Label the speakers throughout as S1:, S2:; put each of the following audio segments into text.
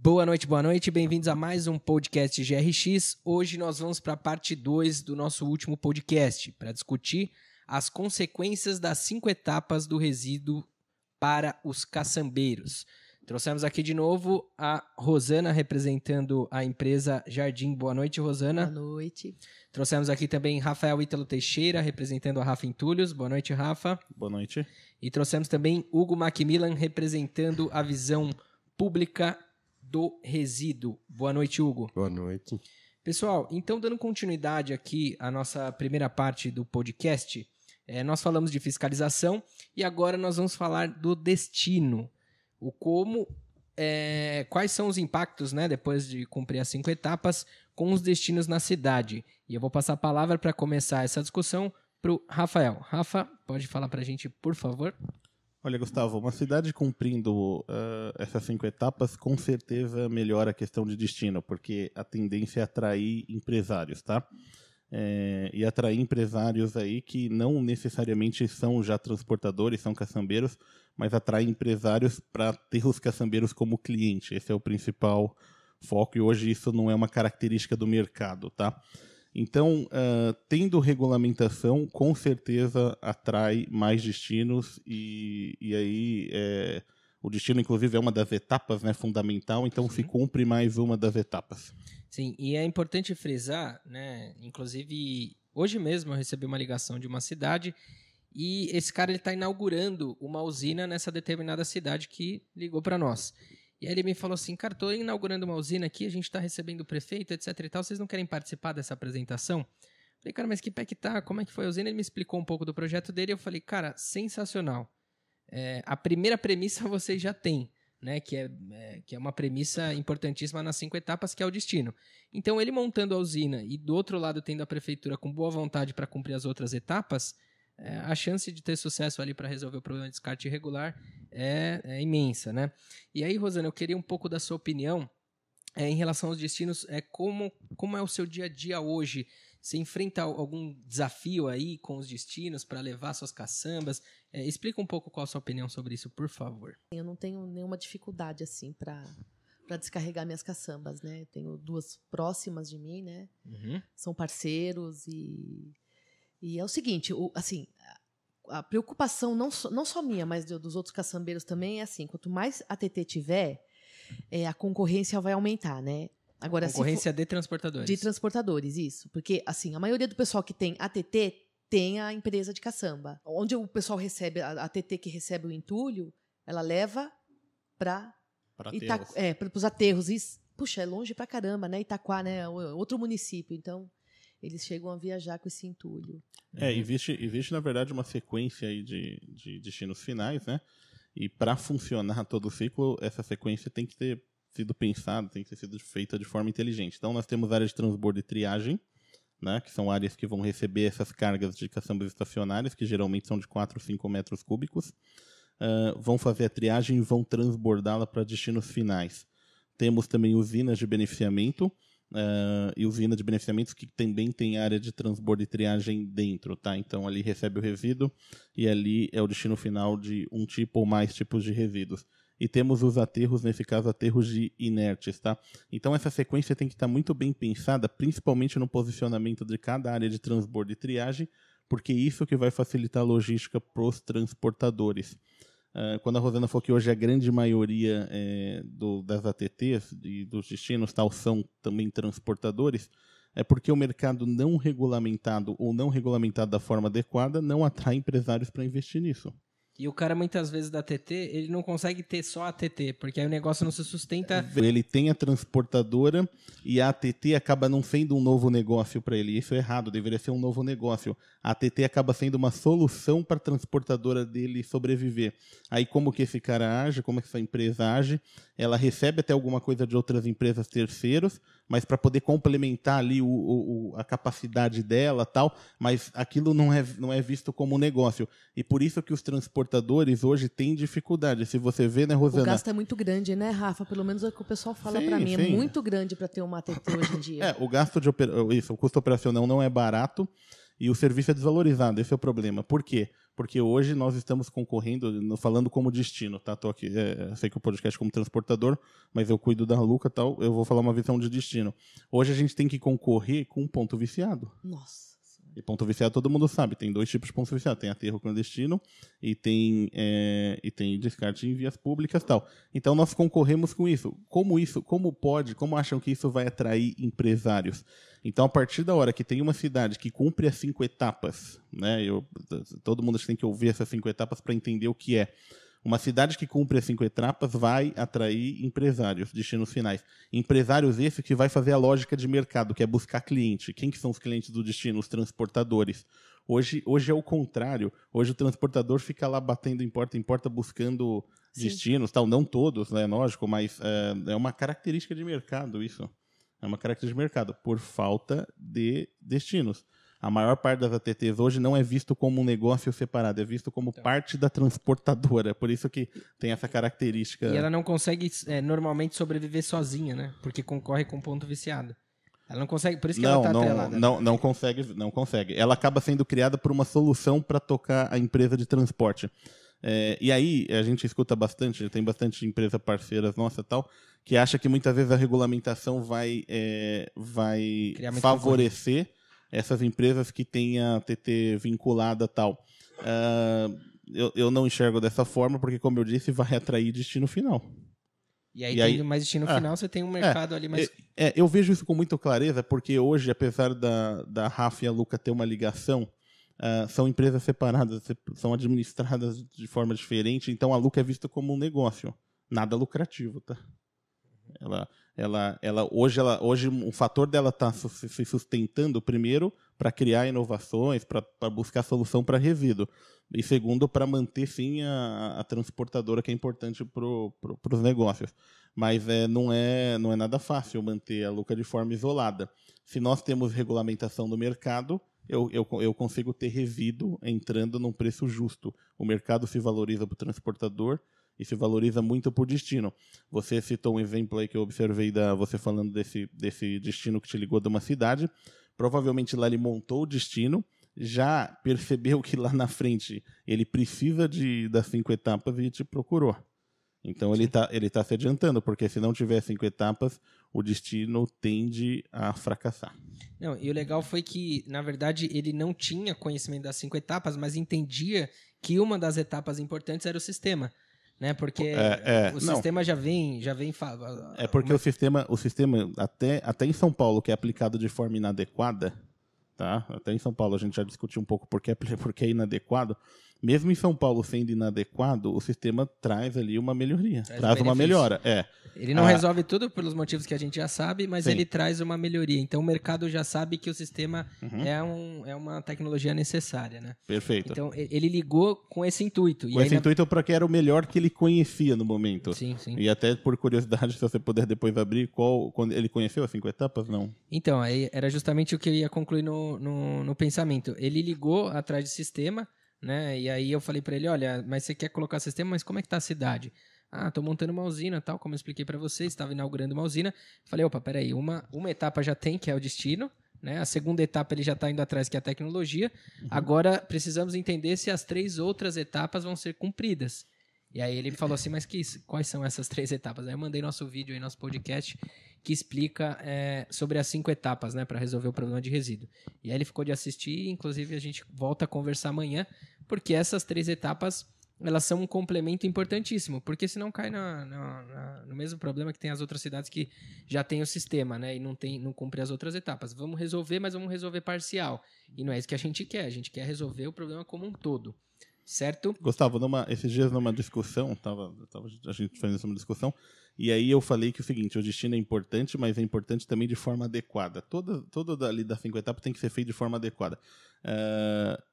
S1: Boa noite, bem-vindos a mais um podcast GRX. Hoje nós vamos para a parte 2 do nosso último podcast, para discutir as consequências das 5 etapas do resíduo para os caçambeiros. Trouxemos aqui de novo a Rosana, representando a empresa Jardim. Boa noite, Rosana.
S2: Boa noite.
S1: Trouxemos aqui também Rafael Ítalo Teixeira, representando a Rafa Entulhos. Boa noite, Rafa.
S3: Boa noite.
S1: E trouxemos também Hugo Macmillan, representando a visão pública do resíduo. Boa noite, Hugo.
S4: Boa noite.
S1: Pessoal, então dando continuidade aqui à nossa primeira parte do podcast, nós falamos de fiscalização e agora nós vamos falar do destino. O como, quais são os impactos, né, depois de cumprir as 5 etapas, com os destinos na cidade. E eu vou passar a palavra para começar essa discussão para o Rafael. Rafa, pode falar para a gente, por favor?
S3: Olha, Gustavo, uma cidade cumprindo essas 5 etapas com certeza melhora a questão de destino, porque a tendência é atrair empresários, tá? E atrair empresários aí que não necessariamente são já transportadores, são caçambeiros, mas atrair empresários para ter os caçambeiros como cliente. Esse é o principal foco e hoje isso não é uma característica do mercado, tá? Então, tendo regulamentação, com certeza atrai mais destinos e aí o destino, inclusive, é uma das etapas, né, fundamental, então se cumpre mais uma das etapas.
S1: Sim, e é importante frisar, né, inclusive, hoje mesmo eu recebi uma ligação de uma cidade e esse cara está inaugurando uma usina nessa determinada cidade que ligou para nós. E aí ele me falou assim, cara, estou inaugurando uma usina aqui, a gente está recebendo o prefeito, etc e tal, vocês não querem participar dessa apresentação? Falei, cara, mas que pé que tá? Como é que foi a usina? Ele me explicou um pouco do projeto dele e eu falei, cara, sensacional. A primeira premissa vocês já têm, né, que é uma premissa importantíssima nas 5 etapas, que é o destino. Então, ele montando a usina e do outro lado tendo a prefeitura com boa vontade para cumprir as outras etapas, a chance de ter sucesso ali para resolver o problema de descarte irregular é imensa, né? E aí, Rosana, eu queria um pouco da sua opinião em relação aos destinos, como é o seu dia a dia hoje? Você enfrenta algum desafio aí com os destinos para levar suas caçambas? Explica um pouco qual a sua opinião sobre isso, por favor.
S2: Eu não tenho nenhuma dificuldade assim para descarregar minhas caçambas, né? Eu tenho 2 próximas de mim, né?
S1: Uhum.
S2: São parceiros e é o seguinte, assim, a preocupação não só minha, mas dos outros caçambeiros também é assim, quanto mais ATT tiver, a concorrência vai aumentar, né? Agora,
S1: concorrência de transportadores.
S2: De transportadores, isso. Porque, assim, a maioria do pessoal que tem ATT tem a empresa de caçamba. Onde o pessoal recebe, a ATT que recebe o entulho, ela leva para os aterros. Puxa, é longe pra caramba, né? Itaquá, né? Outro município. Então, eles chegam a viajar com esse entulho.
S3: Existe, na verdade, uma sequência aí de destinos finais, né? E para funcionar todo o ciclo, essa sequência tem que ter sido pensada, tem que ter sido feita de forma inteligente. Então, nós temos áreas de transbordo e triagem, né? Que são áreas que vão receber essas cargas de caçambas estacionárias, que geralmente são de 4 ou 5 metros cúbicos. Vão fazer a triagem e vão transbordá-la para destinos finais. Temos também usinas de beneficiamento, e usina de beneficiamentos que também tem área de transbordo e triagem dentro, tá? Então ali recebe o resíduo e ali é o destino final de um tipo ou mais tipos de resíduos. E temos os aterros, nesse caso aterros de inertes, tá? Então essa sequência tem que estar muito bem pensada, principalmente no posicionamento de cada área de transbordo e triagem, porque isso que vai facilitar a logística para os transportadores. Quando a Rosana falou que hoje a grande maioria das ATTs e dos destinos tal são também transportadores, é porque o mercado não regulamentado ou não regulamentado da forma adequada não atrai empresários para investir nisso.
S1: E o cara, muitas vezes, da ATT, ele não consegue ter só a ATT, porque aí o negócio não se sustenta.
S3: Ele tem a transportadora e a ATT acaba não sendo um novo negócio para ele. Isso é errado, deveria ser um novo negócio. A ATT acaba sendo uma solução para a transportadora dele sobreviver. Aí como que esse cara age, como que essa empresa age, ela recebe até alguma coisa de outras empresas terceiros, mas para poder complementar ali a capacidade dela, tal, mas aquilo não é visto como um negócio. E por isso que os transportadores hoje têm dificuldade. Se você vê, né, Rosana?
S2: O gasto é muito grande, né, Rafa? Pelo menos é o que o pessoal fala para mim. Sim. É muito grande para ter uma ATT hoje em dia.
S3: O custo operacional não é barato e o serviço é desvalorizado. Esse é o problema. Por quê? porque hoje nós estamos concorrendo, falando como destino, tá? Tô aqui, sei que o podcast é como transportador, mas eu cuido da Luca e tal, eu vou falar uma visão de destino. Hoje a gente tem que concorrer com um ponto viciado.
S2: Nossa.
S3: E ponto viciado todo mundo sabe, tem 2 tipos de ponto viciado, tem aterro clandestino e tem descarte em vias públicas e tal. Então nós concorremos com isso. Como acham que isso vai atrair empresários? Então a partir da hora que tem uma cidade que cumpre as 5 etapas, né, todo mundo tem que ouvir essas 5 etapas para entender o que é. Uma cidade que cumpre as 5 etapas vai atrair empresários, destinos finais. Empresários esses que vai fazer a lógica de mercado, que é buscar cliente. Quem que são os clientes do destino? Os transportadores. Hoje é o contrário. Hoje o transportador fica lá batendo em porta buscando destinos. Tal. Não todos, né, lógico, mas é uma característica de mercado isso. É uma característica de mercado, por falta de destinos. A maior parte das ATTs hoje não é visto como um negócio separado, é visto como parte da transportadora. Por isso que tem essa característica.
S1: E ela não consegue normalmente sobreviver sozinha, né? Porque concorre com ponto viciado. Ela não consegue, por isso que ela está atrelada.
S3: Não consegue. Ela acaba sendo criada por uma solução para tocar a empresa de transporte. E aí a gente escuta bastante, tem bastante empresa parceiras nossa tal, que acha que muitas vezes a regulamentação vai favorecer essas empresas que têm a TT vinculada tal. Eu não enxergo dessa forma, porque, como eu disse, vai atrair destino final.
S1: E aí, tendo mais destino final, você tem um mercado ali mais...
S3: Eu vejo isso com muita clareza, porque hoje, apesar da Rafa e a Luca ter uma ligação, são empresas separadas, são administradas de forma diferente, então a Luca é vista como um negócio, nada lucrativo, tá? Hoje o fator dela estar se sustentando, primeiro, para criar inovações, para buscar solução para resíduo. E segundo, para manter, sim, a transportadora, que é importante para os negócios. Mas não é nada fácil manter a Luca de forma isolada. Se nós temos regulamentação no mercado, eu consigo ter resíduo entrando num preço justo. O mercado se valoriza para o transportador e se valoriza muito por destino. Você citou um exemplo aí que eu observei você falando desse destino que te ligou de uma cidade. Provavelmente lá ele montou o destino, já percebeu que lá na frente ele precisa das 5 etapas e te procurou. Então ele tá se adiantando, porque se não tiver 5 etapas, o destino tende a fracassar.
S1: Não, e o legal foi que, na verdade, ele não tinha conhecimento das 5 etapas, mas entendia que uma das etapas importantes era o sistema. Né? Porque sistema já vem
S3: porque o sistema até em São Paulo, que é aplicado de forma inadequada, tá? Até em São Paulo a gente já discutiu um pouco porque é inadequado. Mesmo em São Paulo sendo inadequado, o sistema traz ali uma melhoria, traz uma melhora.
S1: Ele não resolve tudo pelos motivos que a gente já sabe, mas ele traz uma melhoria. Então o mercado já sabe que o sistema é uma tecnologia necessária, né?
S3: Perfeito.
S1: Então ele ligou com esse intuito.
S3: Com esse intuito para que era o melhor que ele conhecia no momento.
S1: Sim.
S3: E até por curiosidade, se você puder depois abrir, quando ele conheceu as 5 etapas, não?
S1: Então, aí era justamente o que eu ia concluir no pensamento. Ele ligou atrás de sistema, né? E aí eu falei para ele, olha, mas você quer colocar sistema, mas como é que tá a cidade? Tô montando uma usina, tal, como eu expliquei para vocês, estava inaugurando uma usina. Falei, opa, peraí, uma etapa já tem, que é o destino, né? A segunda etapa ele já está indo atrás, que é a tecnologia. Agora precisamos entender se as 3 outras etapas vão ser cumpridas. E aí ele falou assim, mas quais são essas 3 etapas? Aí eu mandei nosso vídeo aí, nosso podcast, que explica sobre as 5 etapas, né, para resolver o problema de resíduo. E aí ele ficou de assistir, inclusive a gente volta a conversar amanhã, porque essas 3 etapas, elas são um complemento importantíssimo, porque senão cai no mesmo problema que tem as outras cidades que já tem o sistema, né, e não cumpre as outras etapas. Vamos resolver, mas vamos resolver parcial. E não é isso que a gente quer resolver o problema como um todo. Certo?
S3: Gustavo, esses dias numa discussão, a gente fazendo uma discussão, e aí eu falei que o seguinte, o destino é importante, mas é importante também de forma adequada. Todo dali das 5 etapas tem que ser feito de forma adequada.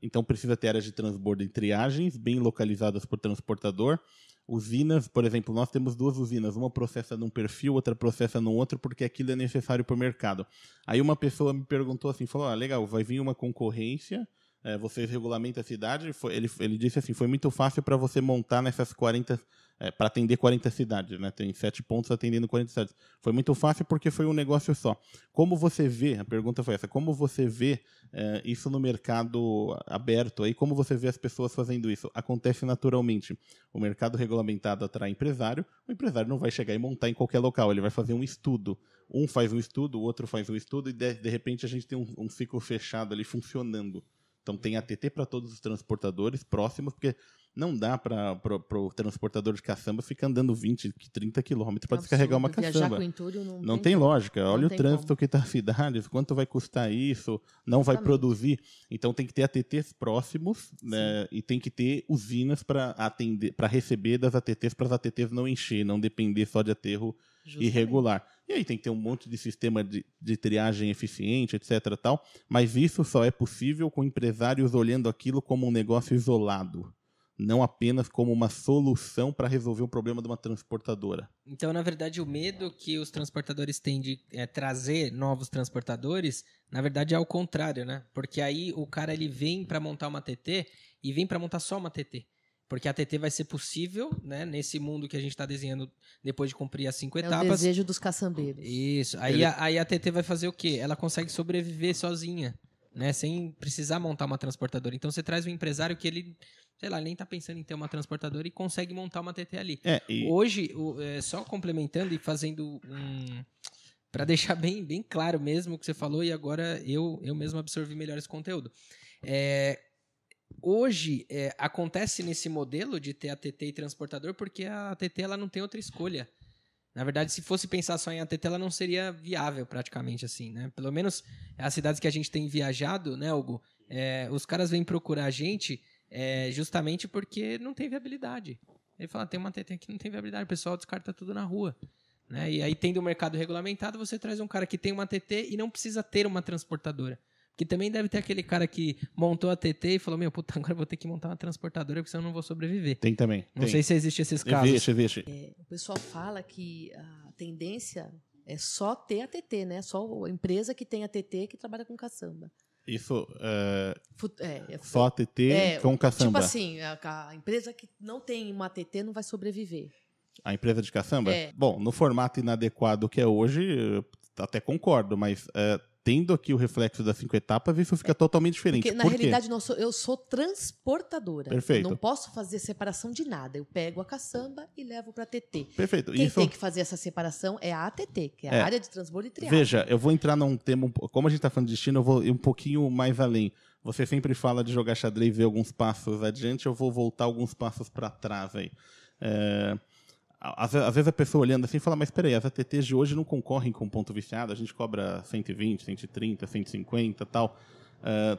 S3: Então precisa ter áreas de transbordo e triagens, bem localizadas por transportador. Usinas, por exemplo, nós temos 2 usinas, uma processa num perfil, outra processa num outro, porque aquilo é necessário para o mercado. Aí uma pessoa me perguntou assim, falou, legal, vai vir uma concorrência, você regulamenta a cidade, ele disse assim, foi muito fácil para você montar nessas 40, para atender 40 cidades, né? Tem 7 pontos atendendo 40 cidades. Foi muito fácil porque foi um negócio só. Como você vê, a pergunta foi essa, como você vê isso no mercado aberto, aí, como você vê as pessoas fazendo isso? Acontece naturalmente. O mercado regulamentado atrai empresário, o empresário não vai chegar e montar em qualquer local, ele vai fazer um estudo. Um faz um estudo, o outro faz um estudo, e de repente a gente tem um ciclo fechado ali funcionando. Então tem ATT para todos os transportadores próximos, porque não dá para o transportador de caçamba ficar andando 20, 30 quilômetros para descarregar uma caçamba.
S2: Viajar com entulho
S3: não tem lógica. Olha o trânsito que está na cidade, quanto vai custar isso, não vai produzir. Então tem que ter ATTs próximos, né, e tem que ter usinas para atender, para receber das ATTs, para as ATTs não encher, não depender só de aterro irregular. E aí tem que ter um monte de sistema de triagem eficiente, etc. Tal, mas isso só é possível com empresários olhando aquilo como um negócio isolado, não apenas como uma solução para resolver um problema de uma transportadora.
S1: Então, na verdade, o medo que os transportadores têm de trazer novos transportadores, na verdade é ao contrário, né? Porque aí o cara ele vem para montar uma TT e vem para montar só uma TT. Porque a TT vai ser possível, né, nesse mundo que a gente está desenhando depois de cumprir as 5 etapas.
S2: É o desejo dos caçambeiros.
S1: Isso. Aí a TT vai fazer o quê? Ela consegue sobreviver sozinha, né, sem precisar montar uma transportadora. Então você traz um empresário que ele, sei lá, nem está pensando em ter uma transportadora e consegue montar uma TT ali. Hoje, só complementando e fazendo para deixar bem claro mesmo o que você falou, e agora eu mesmo absorvi melhor esse conteúdo. Hoje, acontece nesse modelo de ter ATT e transportador porque a ATT ela não tem outra escolha. Na verdade, se fosse pensar só em ATT, ela não seria viável praticamente assim, né? Pelo menos as cidades que a gente tem viajado, né, Hugo? Os caras vêm procurar a gente justamente porque não tem viabilidade. Ele fala, tem uma ATT que não tem viabilidade, o pessoal descarta tudo na rua. Né? E aí, tendo o mercado regulamentado, você traz um cara que tem uma ATT e não precisa ter uma transportadora. Que também deve ter aquele cara que montou a TT e falou, puta, agora eu vou ter que montar uma transportadora porque senão eu não vou sobreviver.
S3: Tem também.
S1: Não sei se existe esses casos.
S3: Existe.
S2: O pessoal fala que a tendência é só ter a TT, né? Só a empresa que tem a TT que trabalha com caçamba.
S3: Isso, só a TT com caçamba.
S2: Tipo assim, a empresa que não tem uma TT não vai sobreviver.
S3: A empresa de caçamba? Bom, no formato inadequado que é hoje, eu até concordo, mas tendo aqui o reflexo das 5 etapas, isso fica totalmente diferente.
S2: Porque, na realidade, eu sou transportadora.
S3: Perfeito.
S2: Eu não posso fazer separação de nada. Eu pego a caçamba e levo para a TT.
S3: Perfeito.
S2: Quem tem que fazer essa separação é a ATT, que é a área de transbordo e triagem.
S3: Veja, eu vou entrar num tema... Como a gente está falando de destino, eu vou ir um pouquinho mais além. Você sempre fala de jogar xadrez e ver alguns passos adiante, eu vou voltar alguns passos para trás aí. Às vezes a pessoa olhando assim fala, mas peraí, as ATTs de hoje não concorrem com ponto viciado, a gente cobra 120, 130, 150 e tal.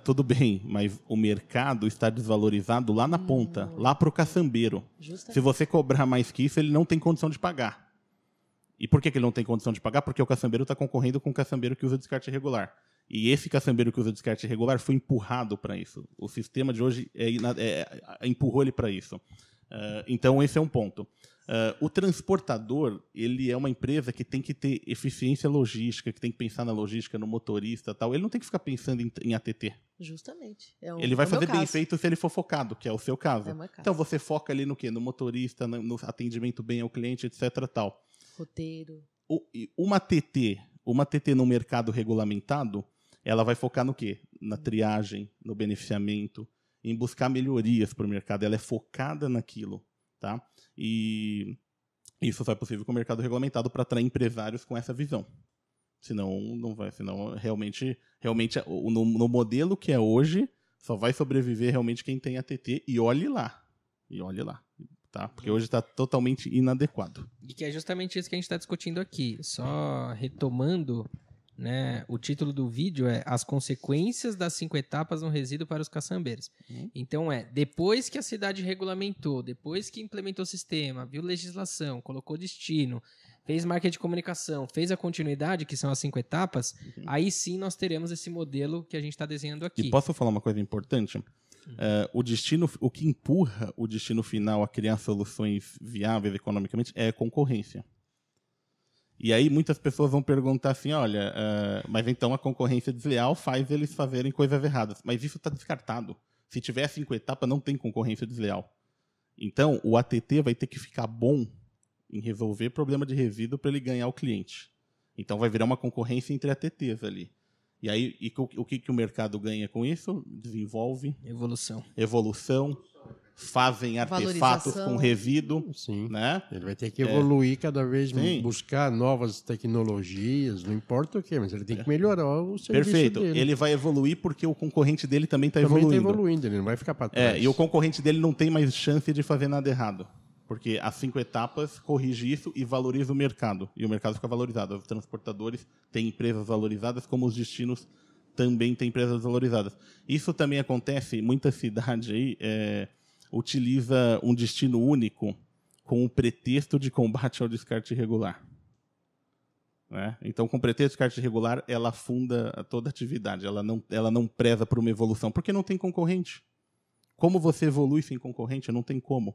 S3: Tudo bem, mas o mercado está desvalorizado lá na ponta, lá para o caçambeiro. Justamente. Se você cobrar mais que isso, ele não tem condição de pagar. E por que ele não tem condição de pagar? Porque o caçambeiro está concorrendo com o caçambeiro que usa descarte irregular. E esse caçambeiro que usa descarte irregular foi empurrado para isso. O sistema de hoje empurrou ele para isso. Então, esse é um ponto. O transportador, ele é uma empresa que tem que ter eficiência logística, que tem que pensar na logística, no motorista e tal. Ele não tem que ficar pensando em ATT.
S2: Justamente.
S3: Ele vai fazer bem feito se ele for focado, que é o seu caso. Então, você foca ali no quê? No motorista, no atendimento bem ao cliente, etc. Tal.
S2: Roteiro.
S3: Uma TT no mercado regulamentado, ela vai focar no quê? Na triagem, no beneficiamento, em buscar melhorias para o mercado. Ela é focada naquilo. Tá? E isso só é possível com o mercado regulamentado para atrair empresários com essa visão. Senão, não vai. Senão, realmente no modelo que é hoje, só vai sobreviver realmente quem tem ATT. E olhe lá. Tá? Porque hoje está totalmente inadequado.
S1: E que é justamente isso que a gente está discutindo aqui. Só retomando, né, o título do vídeo é As consequências das 5 etapas no resíduo para os caçambeiros. Então depois que a cidade regulamentou, depois que implementou o sistema, viu legislação, colocou destino, fez marca de comunicação, fez a continuidade, que são as 5 etapas, aí sim nós teremos esse modelo que a gente está desenhando aqui.
S3: E posso falar uma coisa importante? O que empurra o destino final a criar soluções viáveis economicamente é a concorrência. E aí muitas pessoas vão perguntar assim, olha, mas então a concorrência desleal faz eles fazerem coisas erradas. Mas isso está descartado. Se tiver 5 etapas, não tem concorrência desleal. Então, o ATT vai ter que ficar bom em resolver problema de resíduo para ele ganhar o cliente. Então, vai virar uma concorrência entre ATTs ali. E aí, o que o mercado ganha com isso? Desenvolve. Evolução. Fazem artefatos com resíduo.
S4: Sim.
S3: Né?
S4: Ele vai ter que evoluir cada vez, buscar novas tecnologias, não importa o quê, mas ele tem que melhorar o serviço
S3: Perfeito.
S4: dele.
S3: Ele vai evoluir porque o concorrente dele também está
S4: Também
S3: evoluindo.
S4: está evoluindo, ele não vai ficar para trás.
S3: E o concorrente dele não tem mais chance de fazer nada errado. Porque as 5 etapas corrige isso e valoriza o mercado. E o mercado fica valorizado. Os transportadores têm empresas valorizadas, como os destinos também têm empresas valorizadas. Isso também acontece em muita cidade aí. Utiliza um destino único com o pretexto de combate ao descarte irregular. Né? Então, com o pretexto de descarte irregular, ela afunda toda a atividade. Ela não preza por uma evolução, porque não tem concorrente. Como você evolui sem concorrente? Não tem como.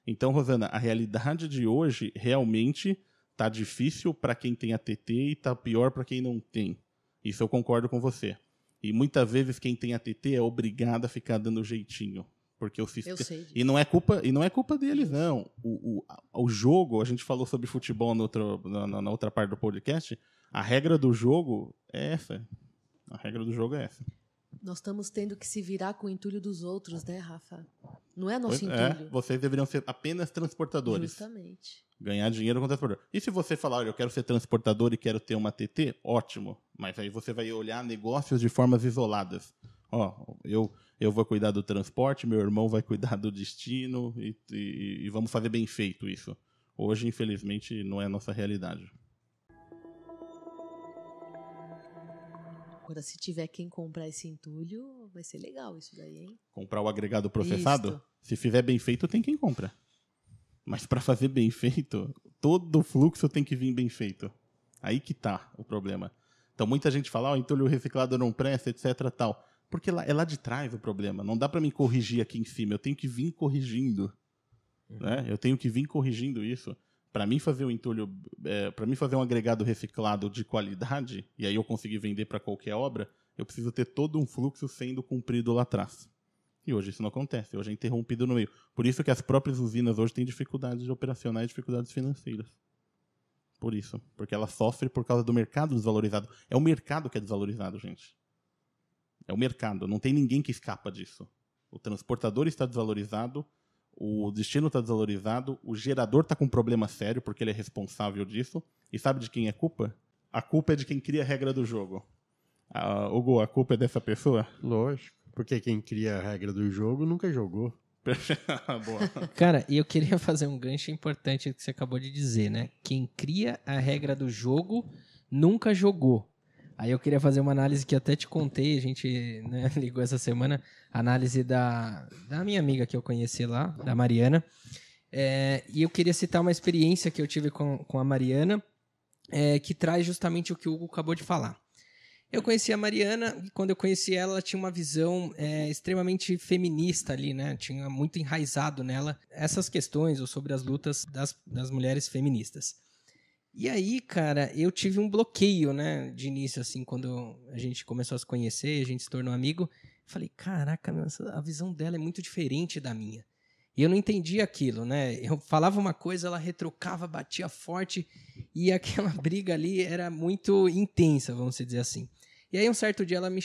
S3: Então, Rosana, a realidade de hoje realmente está difícil para quem tem ATT e está pior para quem não tem. Isso eu concordo com você. E muitas vezes quem tem ATT é obrigado a ficar dando jeitinho. Porque o sistema...
S2: Eu sei disso.
S3: E não é culpa deles, não. O jogo, a gente falou sobre futebol na outra parte do podcast, a regra do jogo é essa. A regra do jogo é essa.
S2: Nós estamos tendo que se virar com o entulho dos outros, né, Rafa? Não é nosso entulho.
S3: Vocês deveriam ser apenas transportadores.
S2: Justamente.
S3: Ganhar dinheiro com transportador. E se você falar, olha, eu quero ser transportador e quero ter uma TT, ótimo. Mas aí você vai olhar negócios de formas isoladas. Eu vou cuidar do transporte, meu irmão vai cuidar do destino e vamos fazer bem feito isso. Hoje, infelizmente, não é a nossa realidade.
S2: Agora, se tiver quem comprar esse entulho, vai ser legal isso daí, hein?
S3: Comprar o agregado processado?
S2: Isto.
S3: Se fizer bem feito, tem quem compra. Mas para fazer bem feito, todo o fluxo tem que vir bem feito. Aí que tá o problema. Então, muita gente fala, entulho reciclado não presta, etc, tal. Porque é lá de trás o problema. Não dá para me corrigir aqui em cima. Eu tenho que vir corrigindo. Né? Eu tenho que vir corrigindo isso. Para mim fazer um entulho, para mim fazer um agregado reciclado de qualidade, e aí eu conseguir vender para qualquer obra, eu preciso ter todo um fluxo sendo cumprido lá atrás. E hoje isso não acontece. Hoje é interrompido no meio. Por isso que as próprias usinas hoje têm dificuldades operacionais, dificuldades financeiras. Por isso. Porque ela sofre por causa do mercado desvalorizado. É o mercado que é desvalorizado, gente. É o mercado. Não tem ninguém que escapa disso. O transportador está desvalorizado, o destino está desvalorizado, o gerador está com um problema sério, porque ele é responsável disso. E sabe de quem é culpa? A culpa é de quem cria a regra do jogo. Hugo, a culpa é dessa pessoa?
S4: Lógico. Porque quem cria a regra do jogo nunca jogou.
S3: Boa.
S1: Cara, e eu queria fazer um gancho importante que você acabou de dizer, né? Quem cria a regra do jogo nunca jogou. Aí eu queria fazer uma análise que até te contei, a gente, né, ligou essa semana, análise da minha amiga que eu conheci lá, da Mariana. E eu queria citar uma experiência que eu tive com a Mariana, que traz justamente o que o Hugo acabou de falar. Eu conheci a Mariana e quando eu conheci ela, ela tinha uma visão extremamente feminista ali, né? Tinha muito enraizado nela essas questões ou sobre as lutas das mulheres feministas. E aí, cara, eu tive um bloqueio, né, de início, assim, quando a gente começou a se conhecer, a gente se tornou amigo. Falei, caraca, meu, a visão dela é muito diferente da minha. E eu não entendia aquilo, né? Eu falava uma coisa, ela retrucava, batia forte, e aquela briga ali era muito intensa, vamos dizer assim. E aí, um certo dia, ela me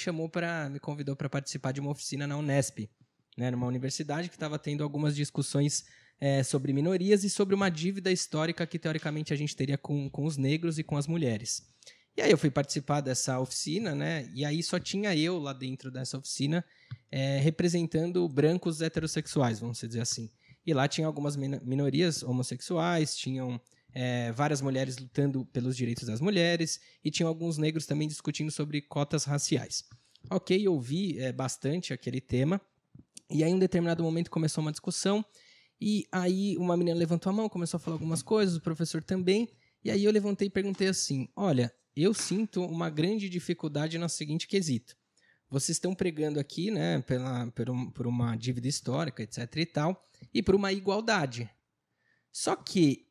S1: convidou para participar de uma oficina na Unesp, né, numa universidade que estava tendo algumas discussões sobre minorias e sobre uma dívida histórica que, teoricamente, a gente teria com os negros e com as mulheres. E aí eu fui participar dessa oficina, né? E aí só tinha eu lá dentro dessa oficina representando brancos heterossexuais, vamos dizer assim. E lá tinha algumas minorias homossexuais, tinham várias mulheres lutando pelos direitos das mulheres e tinham alguns negros também discutindo sobre cotas raciais. Ok, eu ouvi bastante aquele tema. E aí, em um determinado momento, começou uma discussão. E aí uma menina levantou a mão, começou a falar algumas coisas, o professor também. E aí eu levantei e perguntei assim, olha, eu sinto uma grande dificuldade no seguinte quesito. Vocês estão pregando aqui, né, por uma dívida histórica, etc e tal, e por uma igualdade. Só que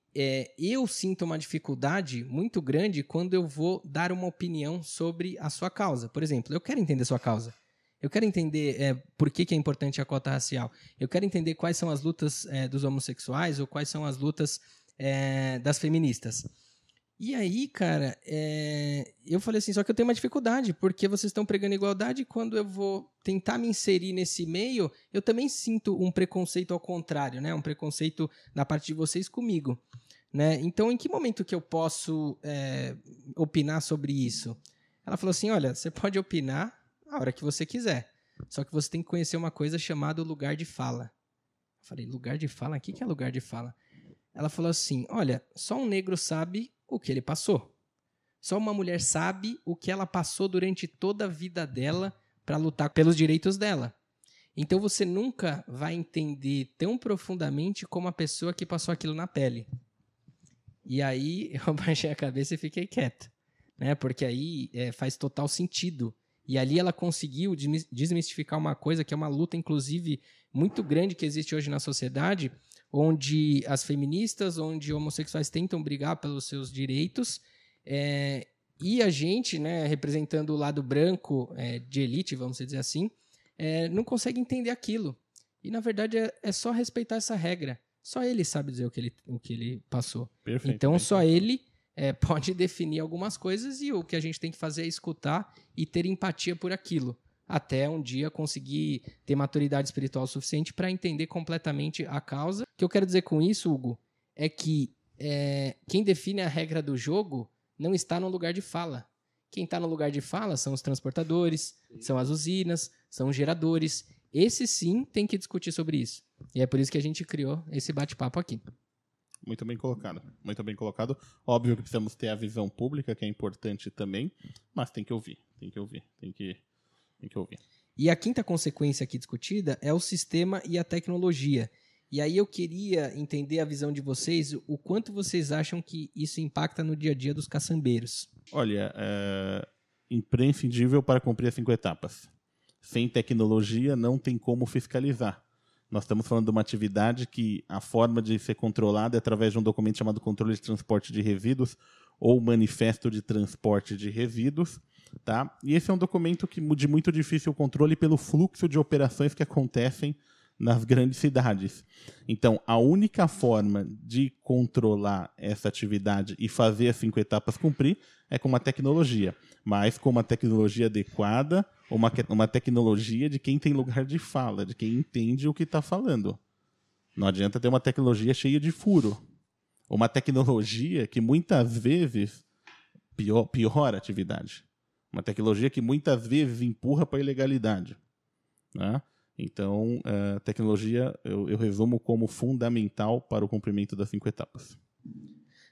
S1: eu sinto uma dificuldade muito grande quando eu vou dar uma opinião sobre a sua causa. Por exemplo, eu quero entender sua causa. Eu quero entender por que é importante a cota racial. Eu quero entender quais são as lutas dos homossexuais ou quais são as lutas das feministas. E aí, cara, eu falei assim, só que eu tenho uma dificuldade, porque vocês estão pregando igualdade e quando eu vou tentar me inserir nesse meio, eu também sinto um preconceito ao contrário, né? Um preconceito da parte de vocês comigo, né? Então, em que momento que eu posso opinar sobre isso? Ela falou assim, olha, você pode opinar a hora que você quiser, só que você tem que conhecer uma coisa chamada lugar de fala. Eu falei, lugar de fala? O que é lugar de fala? Ela falou assim, olha, só um negro sabe o que ele passou. Só uma mulher sabe o que ela passou durante toda a vida dela para lutar pelos direitos dela. Então você nunca vai entender tão profundamente como a pessoa que passou aquilo na pele. E aí eu baixei a cabeça e fiquei quieto, né? Porque aí faz total sentido. E ali ela conseguiu desmistificar uma coisa que é uma luta, inclusive, muito grande que existe hoje na sociedade, onde as feministas, onde homossexuais tentam brigar pelos seus direitos, e a gente, né, representando o lado branco de elite, vamos dizer assim, não consegue entender aquilo. E, na verdade, é só respeitar essa regra. Só ele sabe dizer o que ele passou.
S3: Perfeito,
S1: então, só ele pode definir algumas coisas e o que a gente tem que fazer é escutar e ter empatia por aquilo. Até um dia conseguir ter maturidade espiritual suficiente para entender completamente a causa. O que eu quero dizer com isso, Hugo, é que quem define a regra do jogo não está no lugar de fala. Quem está no lugar de fala são os transportadores, são as usinas, são os geradores. Esse sim tem que discutir sobre isso. E é por isso que a gente criou esse bate-papo aqui.
S3: Muito bem colocado. Muito bem colocado. Óbvio que precisamos ter a visão pública, que é importante também, mas tem que ouvir. Tem que ouvir. Tem que ouvir.
S1: E a quinta consequência aqui discutida é o sistema e a tecnologia. E aí eu queria entender a visão de vocês, o quanto vocês acham que isso impacta no dia a dia dos caçambeiros.
S3: Olha, imprescindível para cumprir as 5 etapas. Sem tecnologia não tem como fiscalizar. Nós estamos falando de uma atividade que a forma de ser controlada é através de um documento chamado Controle de Transporte de Resíduos ou Manifesto de Transporte de Resíduos. Tá? E esse é um documento de muito difícil controle pelo fluxo de operações que acontecem nas grandes cidades. Então, a única forma de controlar essa atividade e fazer as 5 etapas cumprir é com uma tecnologia, mas com uma tecnologia adequada, uma tecnologia de quem tem lugar de fala, de quem entende o que está falando. Não adianta ter uma tecnologia cheia de furo. Uma tecnologia que muitas vezes piora a atividade. Uma tecnologia que muitas vezes empurra para a ilegalidade. Né? Então, a tecnologia eu resumo como fundamental para o cumprimento das 5 etapas.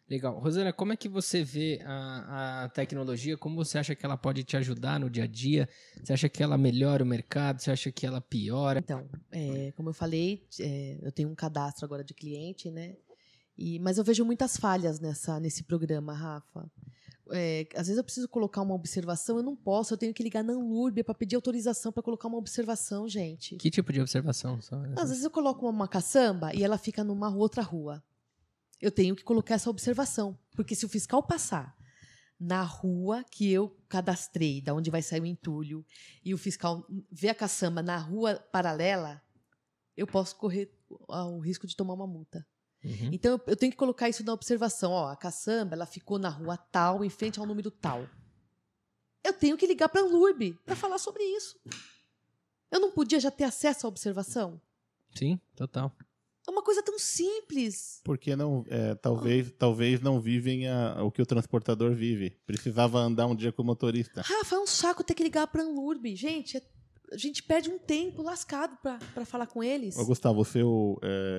S1: Legal. Rosana, como é que você vê a tecnologia? Como você acha que ela pode te ajudar no dia a dia? Você acha que ela melhora o mercado? Você acha que ela piora?
S2: Então, como eu falei, eu tenho um cadastro agora de cliente, né? Mas eu vejo muitas falhas nesse programa, Rafa. Às vezes eu preciso colocar uma observação, eu não posso, eu tenho que ligar na Anlurb para pedir autorização para colocar uma observação, gente.
S1: Que tipo de observação?
S2: Às vezes eu coloco uma caçamba e ela fica numa outra rua. Eu tenho que colocar essa observação, porque se o fiscal passar na rua que eu cadastrei, da onde vai sair o entulho, e o fiscal vê a caçamba na rua paralela, eu posso correr o risco de tomar uma multa. Uhum. Então, eu tenho que colocar isso na observação. A caçamba ela ficou na rua tal, em frente ao número tal. Eu tenho que ligar para a Anlurb para falar sobre isso. Eu não podia já ter acesso à observação?
S1: Sim, total.
S2: É uma coisa tão simples.
S3: Porque não, talvez não vivem o que o transportador vive. Precisava andar um dia com o motorista.
S2: Rafa, é um saco ter que ligar para a Anlurb. Gente, a gente perde um tempo lascado para falar com eles.
S3: Ô, Gustavo, você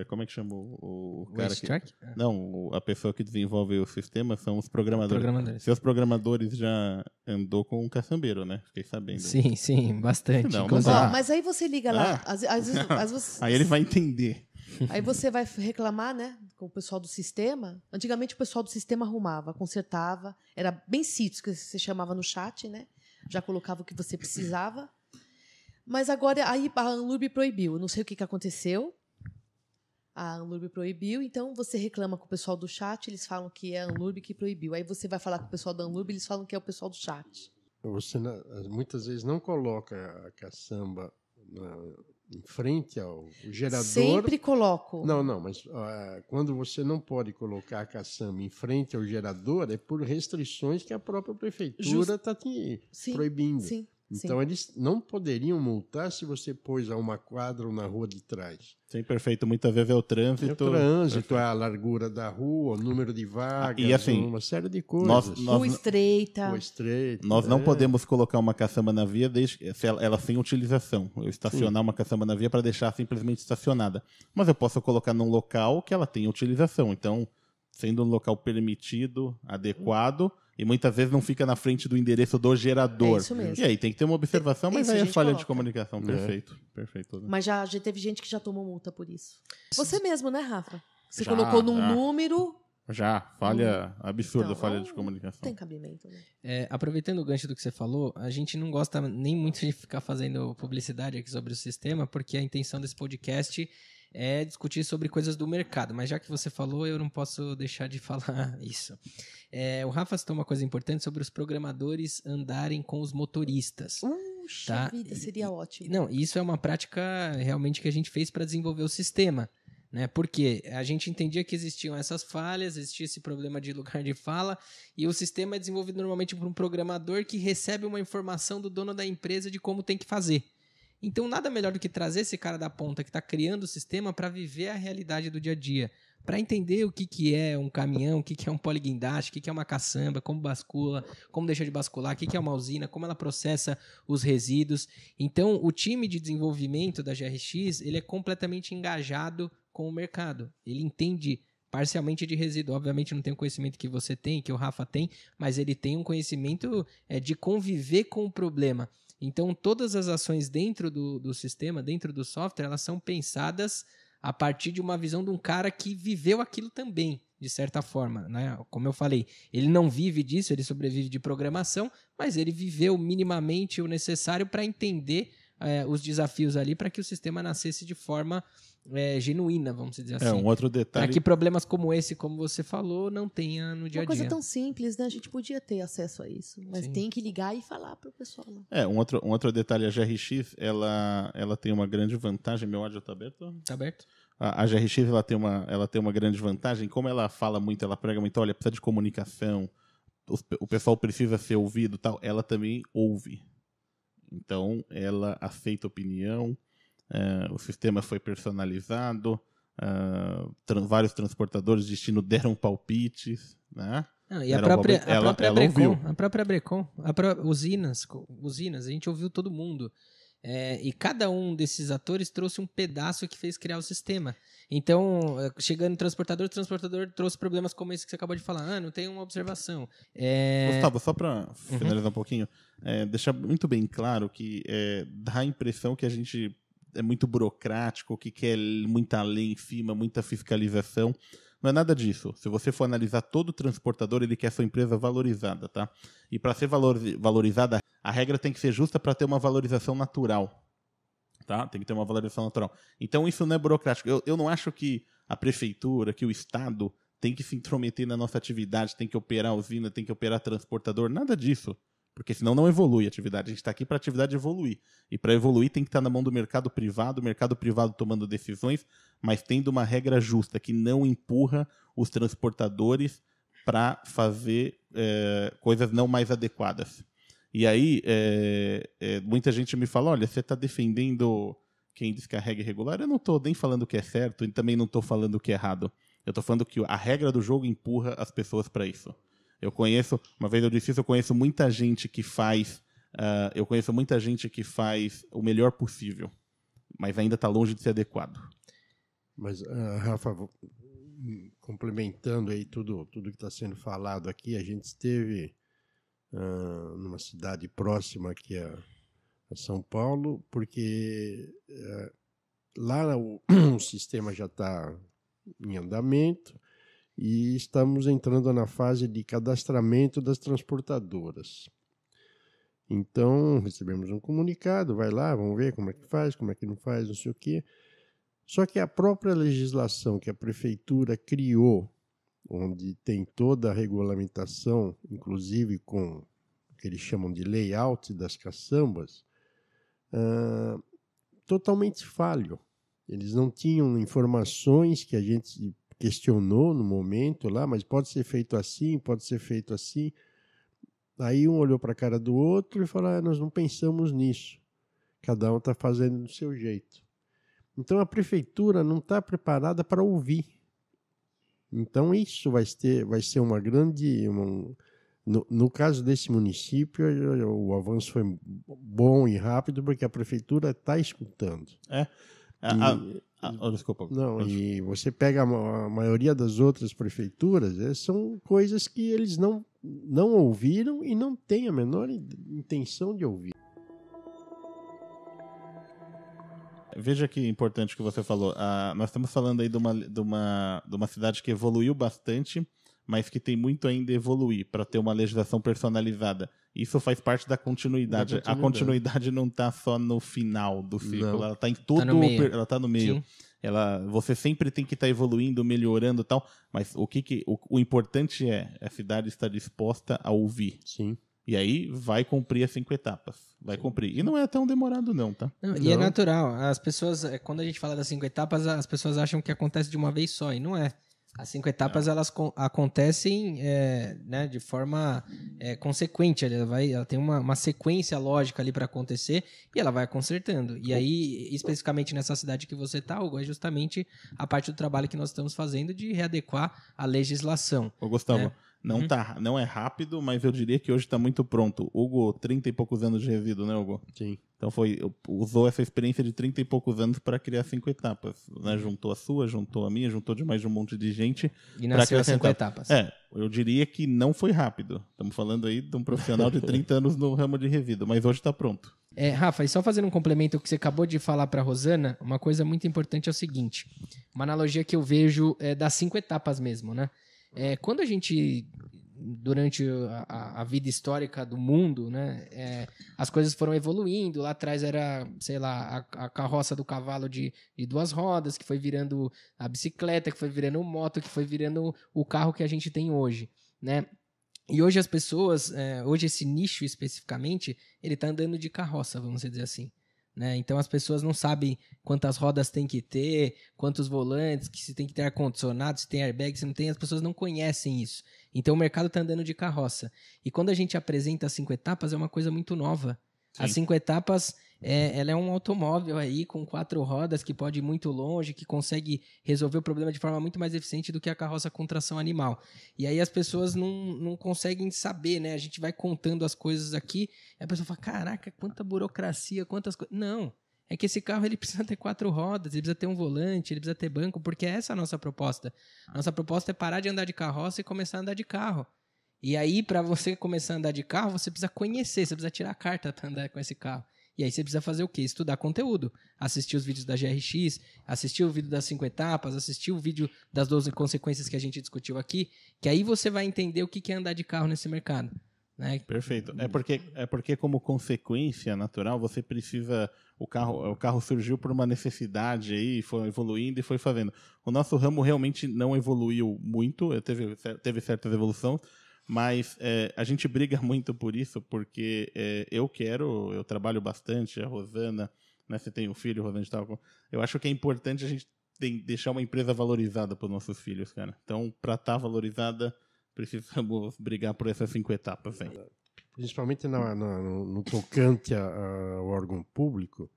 S3: como é que chama o cara que... Não, a pessoa que desenvolve o sistema são os programadores. Seus programadores já andou com um caçambeiro, né? Fiquei sabendo.
S1: Sim, bastante.
S3: Não,
S2: mas aí você liga lá, às vezes
S3: aí ele vai entender.
S2: Aí você vai reclamar, né, com o pessoal do sistema. Antigamente o pessoal do sistema arrumava, consertava. Era bem sítios que você chamava no chat, né? Já colocava o que você precisava. Mas agora aí a Anlurb proibiu. Não sei o que aconteceu. a Anlurb proibiu, então você reclama com o pessoal do chat, eles falam que é a Anlurb que proibiu. Aí você vai falar com o pessoal da Anlurb, eles falam que é o pessoal do chat.
S4: Você muitas vezes não coloca a caçamba em frente ao gerador.
S2: Sempre coloco.
S4: Não, mas quando você não pode colocar a caçamba em frente ao gerador, é por restrições que a própria prefeitura está proibindo.
S2: Sim.
S4: Então, eles não poderiam multar se você pôs a uma quadra ou na rua de trás.
S3: Sim, perfeito. Muitas vezes é o trânsito.
S4: A largura da rua, o número de vagas,
S3: e assim,
S4: uma série de coisas.
S2: Rua estreita.
S3: Nós não podemos colocar uma caçamba na via ela sem utilização. Eu estacionar uma caçamba na via para deixar simplesmente estacionada. Mas eu posso colocar num local que ela tenha utilização. Então, sendo um local permitido, adequado... E muitas vezes não fica na frente do endereço do gerador.
S2: É isso mesmo.
S3: E aí tem que ter uma observação, mas aí é falha
S2: coloca.
S3: de comunicação. Perfeito. Né?
S2: Mas já teve gente que já tomou multa por isso. Você mesmo, né, Rafa? Você
S3: Já,
S2: colocou num número...
S3: Falha absurda,
S2: Então,
S3: falha de comunicação.
S2: Tem cabimento, né?
S1: Aproveitando o gancho do que você falou, a gente não gosta nem muito de ficar fazendo publicidade aqui sobre o sistema, porque a intenção desse podcast é discutir sobre coisas do mercado. Mas já que você falou, eu não posso deixar de falar isso. O Rafa citou uma coisa importante sobre os programadores andarem com os motoristas.
S2: Puxa vida, seria ótimo.
S1: Não, isso é uma prática realmente que a gente fez para desenvolver o sistema. Né? Porque a gente entendia que existiam essas falhas, existia esse problema de lugar de fala, e o sistema é desenvolvido normalmente por um programador que recebe uma informação do dono da empresa de como tem que fazer. Então, nada melhor do que trazer esse cara da ponta que está criando o sistema para viver a realidade do dia a dia, para entender o que é um caminhão, o que é um polyguindaste, o que é uma caçamba, como bascula, como deixa de bascular, o que é uma usina, como ela processa os resíduos. Então, o time de desenvolvimento da GRX ele é completamente engajado com o mercado. Ele entende parcialmente de resíduo. Obviamente não tem o conhecimento que você tem, que o Rafa tem, mas ele tem um conhecimento de conviver com o problema. Então, todas as ações dentro do sistema, dentro do software, elas são pensadas a partir de uma visão de um cara que viveu aquilo também, de certa forma. Né? Como eu falei, ele não vive disso, ele sobrevive de programação, mas ele viveu minimamente o necessário para entender os desafios ali, para que o sistema nascesse de forma genuína, vamos dizer assim.
S3: Um outro detalhe...
S1: Para que problemas como esse, como você falou, não tenha no dia a dia.
S2: Uma coisa tão simples, né? A gente podia ter acesso a isso, mas tem que ligar e falar para o pessoal. Né?
S3: Um outro detalhe, a GRX, ela tem uma grande vantagem. Meu áudio está aberto?
S1: Está aberto.
S3: A GRX ela tem uma grande vantagem, como ela fala muito, ela prega muito, olha, precisa de comunicação, o pessoal precisa ser ouvido, tal, ela também ouve. Então, ela aceita opinião, o sistema foi personalizado, vários transportadores de destino deram palpites, né?
S1: E a própria Brecon, usinas, a gente ouviu todo mundo. E cada um desses atores trouxe um pedaço que fez criar o sistema. Então, chegando no transportador, o transportador trouxe problemas como esse que você acabou de falar. Não tem uma observação.
S3: Gustavo, só para finalizar um pouquinho, deixar muito bem claro que dá a impressão que a gente é muito burocrático, que quer muita lei em cima, muita fiscalização. Não é nada disso. Se você for analisar todo transportador, ele quer sua empresa valorizada, tá? E para ser valorizada, a regra tem que ser justa para ter uma valorização natural, tá? Tem que ter uma valorização natural. Então isso não é burocrático. Eu não acho que a prefeitura, que o Estado tem que se intrometer na nossa atividade, tem que operar a usina, tem que operar transportador, nada disso. Porque senão não evolui a atividade. A gente está aqui para a atividade evoluir. E para evoluir tem que estar na mão do mercado privado tomando decisões, mas tendo uma regra justa, que não empurra os transportadores para fazer coisas não mais adequadas. E aí, muita gente me fala, olha, você está defendendo quem descarrega irregular? Eu não estou nem falando que é certo e também não estou falando que é errado. Eu estou falando que a regra do jogo empurra as pessoas para isso. Uma vez eu disse isso, eu conheço muita gente que faz o melhor possível, mas ainda está longe de ser adequado.
S4: Mas, Rafa, complementando aí tudo que está sendo falado aqui, a gente esteve numa cidade próxima aqui a São Paulo, porque lá o sistema já está em andamento, e estamos entrando na fase de cadastramento das transportadoras. Então, recebemos um comunicado, vai lá, vamos ver como é que faz, como é que não faz, não sei o quê. Só que a própria legislação que a prefeitura criou, onde tem toda a regulamentação, inclusive com o que eles chamam de layout das caçambas, totalmente falho. Eles não tinham informações que a gente questionou no momento lá, mas pode ser feito assim, pode ser feito assim. Aí um olhou para a cara do outro e falou, nós não pensamos nisso. Cada um está fazendo do seu jeito. Então a prefeitura não está preparada para ouvir. Então isso vai ser uma grande... No caso desse município, o avanço foi bom e rápido porque a prefeitura está escutando.
S3: Desculpa.
S4: Não, e você pega a maioria das outras prefeituras, são coisas que eles não ouviram e não têm a menor intenção de ouvir.
S3: Veja que importante o que você falou. Nós estamos falando aí de uma cidade que evoluiu bastante, mas que tem muito ainda a evoluir para ter uma legislação personalizada. Isso faz parte da continuidade. A continuidade não está só no final do ciclo, ela está em todo ela está no meio. Você sempre tem que estar evoluindo, melhorando e tal, mas o importante é a cidade estar disposta a ouvir.
S4: Sim.
S3: E aí vai cumprir as 5 etapas. Vai cumprir. E não é tão demorado não, tá?
S1: E é natural. As pessoas, quando a gente fala das 5 etapas, as pessoas acham que acontece de uma vez só, e não é. As 5 etapas, elas acontecem de forma consequente. Ela tem uma sequência lógica ali para acontecer e ela vai consertando. E aí, especificamente nessa cidade que você está, Hugo, é justamente a parte do trabalho que nós estamos fazendo de readequar a legislação.
S3: Ô, Gustavo, não é rápido, mas eu diria que hoje está muito pronto. Hugo, 30 e poucos anos de resíduo, né, Hugo?
S4: Sim.
S3: Então usou essa experiência de 30 e poucos anos para criar 5 etapas. Né? Juntou a sua, juntou a minha, juntou de mais de um monte de gente.
S1: E nasceu as 5 etapas.
S3: Eu diria que não foi rápido. Estamos falando aí de um profissional de 30 anos no ramo de resíduo, mas hoje está pronto.
S1: Rafa, e só fazendo um complemento ao que você acabou de falar para a Rosana, uma coisa muito importante é o seguinte, uma analogia que eu vejo das 5 etapas mesmo, né? Quando a gente, durante a vida histórica do mundo, né, as coisas foram evoluindo. Lá atrás era, sei lá, a carroça do cavalo de 2 rodas, que foi virando a bicicleta, que foi virando moto, que foi virando o carro que a gente tem hoje, né? E hoje as pessoas, hoje esse nicho especificamente, ele está andando de carroça, vamos dizer assim. Né? Então as pessoas não sabem quantas rodas tem que ter, quantos volantes, que se tem que ter ar-condicionado, se tem airbag, se não tem, as pessoas não conhecem isso. Então o mercado está andando de carroça. E quando a gente apresenta as 5 etapas, é uma coisa muito nova. Sim. As 5 etapas, ela é um automóvel aí com 4 rodas que pode ir muito longe, que consegue resolver o problema de forma muito mais eficiente do que a carroça com tração animal. E aí as pessoas não conseguem saber, né? A gente vai contando as coisas aqui, e a pessoa fala, caraca, quanta burocracia, quantas coisas. Não, é que esse carro ele precisa ter 4 rodas, ele precisa ter um volante, ele precisa ter banco, porque essa é a nossa proposta. A nossa proposta é parar de andar de carroça e começar a andar de carro. E aí, para você começar a andar de carro, você precisa conhecer, você precisa tirar a carta para andar com esse carro. E aí você precisa fazer o quê? Estudar conteúdo. Assistir os vídeos da GRX, assistir o vídeo das 5 etapas, assistir o vídeo das 12 consequências que a gente discutiu aqui, que aí você vai entender o que é andar de carro nesse mercado. Né?
S3: Perfeito. É porque como consequência natural, você precisa... O carro surgiu por uma necessidade aí, foi evoluindo e foi fazendo. O nosso ramo realmente não evoluiu muito, teve certas evoluções, mas a gente briga muito por isso, porque eu trabalho bastante, a Rosana, né, você tem um filho, Rosana, eu acho que é importante a gente deixar uma empresa valorizada para os nossos filhos, cara. Então, para estar valorizada, precisamos brigar por essas 5 etapas. Hein?
S4: Principalmente no tocante ao órgão público,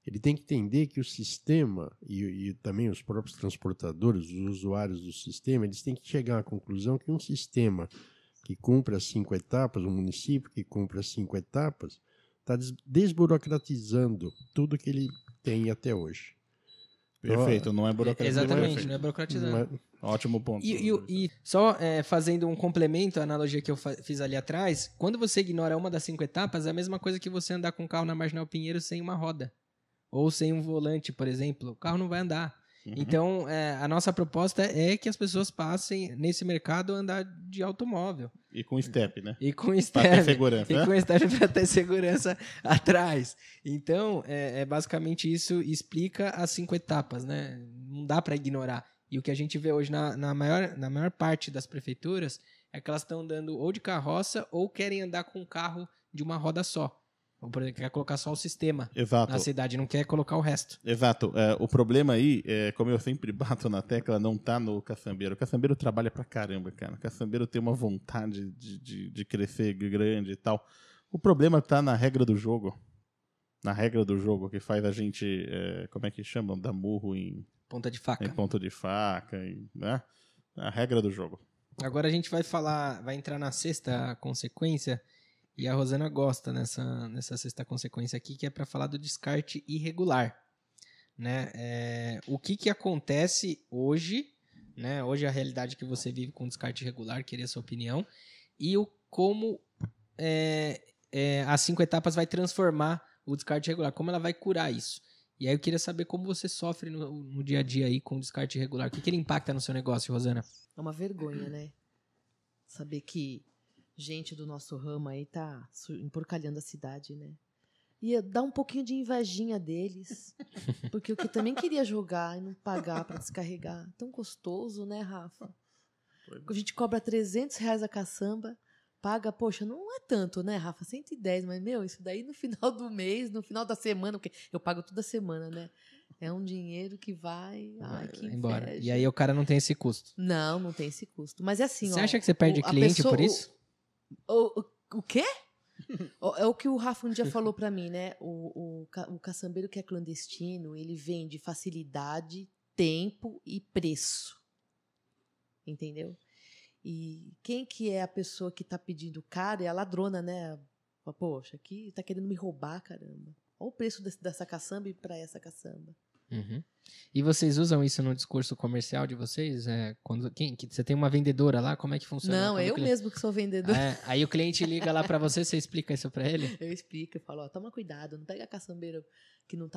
S4: ele tem que entender que o sistema e também os próprios transportadores, os usuários do sistema, eles têm que chegar à conclusão que um sistema que cumpre as 5 etapas, um município que cumpre as 5 etapas, está desburocratizando tudo que ele tem até hoje.
S3: Perfeito, não é burocratizando.
S1: Exatamente, não é burocratizando.
S3: Ótimo ponto.
S1: E só fazendo um complemento à analogia que eu fiz ali atrás, quando você ignora uma das 5 etapas, é a mesma coisa que você andar com um carro na Marginal Pinheiro sem uma roda. Ou sem um volante, por exemplo. O carro não vai andar. Então, a nossa proposta é que as pessoas passem nesse mercado a andar de automóvel.
S3: E com step, né?
S1: E com
S3: Pra ter
S1: step.
S3: segurança,
S1: E
S3: né?
S1: com step para ter segurança atrás. Então, basicamente isso explica as 5 etapas, né? Não dá para ignorar. E o que a gente vê hoje na maior parte das prefeituras é que elas estão andando ou de carroça ou querem andar com um carro de uma roda só. Ou, por exemplo, quer colocar só o sistema
S3: Exato.
S1: na cidade, não quer colocar o resto.
S3: Exato. O problema aí, como eu sempre bato na tecla, não tá no caçambeiro. O caçambeiro trabalha pra caramba, cara. O caçambeiro tem uma vontade de crescer grande e tal. O problema tá na regra do jogo. Na regra do jogo, que faz a gente, como é que chamam? Dar murro em
S1: Ponta de faca.
S3: ponto de faca, né? A regra do jogo.
S1: Agora a gente vai entrar na 6ª consequência, e a Rosana gosta nessa 6ª consequência aqui, que é para falar do descarte irregular. Né? O que acontece hoje, né? Hoje a realidade que você vive com descarte irregular, queria a sua opinião, e como as 5 etapas vai transformar o descarte irregular, como ela vai curar isso. E aí eu queria saber como você sofre no dia a dia aí com o descarte irregular. O que ele impacta no seu negócio, Rosana?
S2: É uma vergonha, né? Saber que gente do nosso ramo aí tá emporcalhando a cidade, né? E dá um pouquinho de invejinha deles. Porque eu que também queria jogar e não pagar para descarregar. Tão gostoso, né, Rafa? A gente cobra R$300 a caçamba, paga, poxa, não é tanto, né, Rafa? 110, mas, isso daí no final do mês, no final da semana, porque eu pago toda semana, né? É um dinheiro que vai... Ai, que
S1: embora.
S2: inveja.
S1: E aí o cara não tem esse custo.
S2: Não tem esse custo. Mas é assim,
S1: Você acha que você perde cliente por isso?
S2: O quê? É o que o Rafa um dia falou pra mim, né? O caçambeiro que é clandestino, ele vende facilidade, tempo e preço. Entendeu? E quem que é a pessoa que tá pedindo caro é a ladrona, né? Poxa, aqui tá querendo me roubar, caramba. Olha o preço dessa caçamba e pra essa caçamba.
S1: Uhum. E vocês usam isso no discurso comercial de vocês? Você tem uma vendedora lá? Como é que funciona?
S2: Não, é eu mesmo que sou vendedora.
S1: Aí o cliente liga lá pra você explica isso pra ele?
S2: Eu explico, eu falo, toma cuidado, não pega caçambeiro que não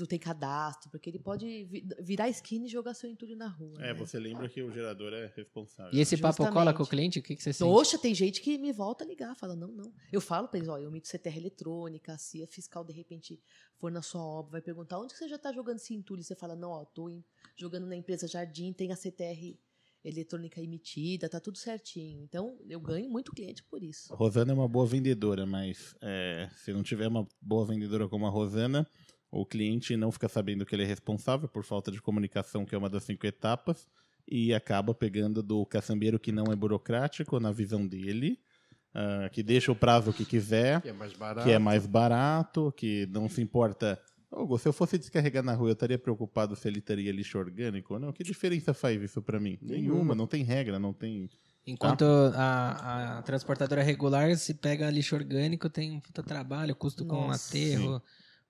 S2: tem cadastro, porque ele pode virar esquina e jogar seu entulho na rua. Né?
S3: Você lembra que o gerador é responsável.
S1: E esse papo
S2: Justamente.
S1: cola com o cliente? O que você sente?
S2: Poxa, tem gente que me volta a ligar, fala, não. Eu falo pra eles, eu emito CTR eletrônica, se a fiscal de repente for na sua obra, vai perguntar onde você já tá jogando esse entulho? Você fala, não, tô jogando na empresa Jardim, tem a CTR eletrônica emitida, tá tudo certinho. Então, eu ganho muito cliente por isso.
S3: A Rosana é uma boa vendedora, mas se não tiver uma boa vendedora como a Rosana, o cliente não fica sabendo que ele é responsável por falta de comunicação, que é uma das 5 etapas, e acaba pegando do caçambeiro que não é burocrático na visão dele, que deixa o prazo que quiser,
S4: Que é mais barato,
S3: que não se importa. Hugo, se eu fosse descarregar na rua, eu estaria preocupado se ele teria lixo orgânico ou não? Que diferença faz isso pra mim? Nenhuma, não tem regra, não tem...
S1: Enquanto a transportadora regular, se pega lixo orgânico, tem um puta trabalho, custo com
S2: Nossa,
S1: aterro,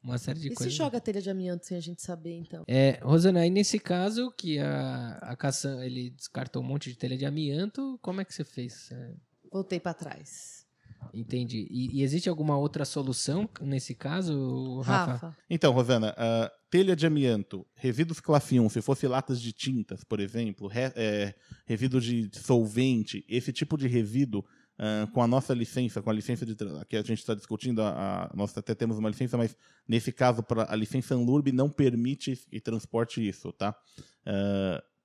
S1: uma série de
S2: E
S1: coisas.
S2: se joga telha de amianto sem a gente saber, então?
S1: Rosana, aí nesse caso que a caçamba, ele descartou um monte de telha de amianto, como é que você fez?
S2: Voltei pra trás.
S1: Entendi. E existe alguma outra solução nesse caso, Rafa?
S3: Então, Rosana, telha de amianto, resíduos classe 1, se fosse latas de tintas, por exemplo, resíduo de solvente, esse tipo de resíduo, com a nossa licença, com a licença que a gente está discutindo, nós até temos uma licença, mas nesse caso a licença Anlurb não permite que transporte isso, tá?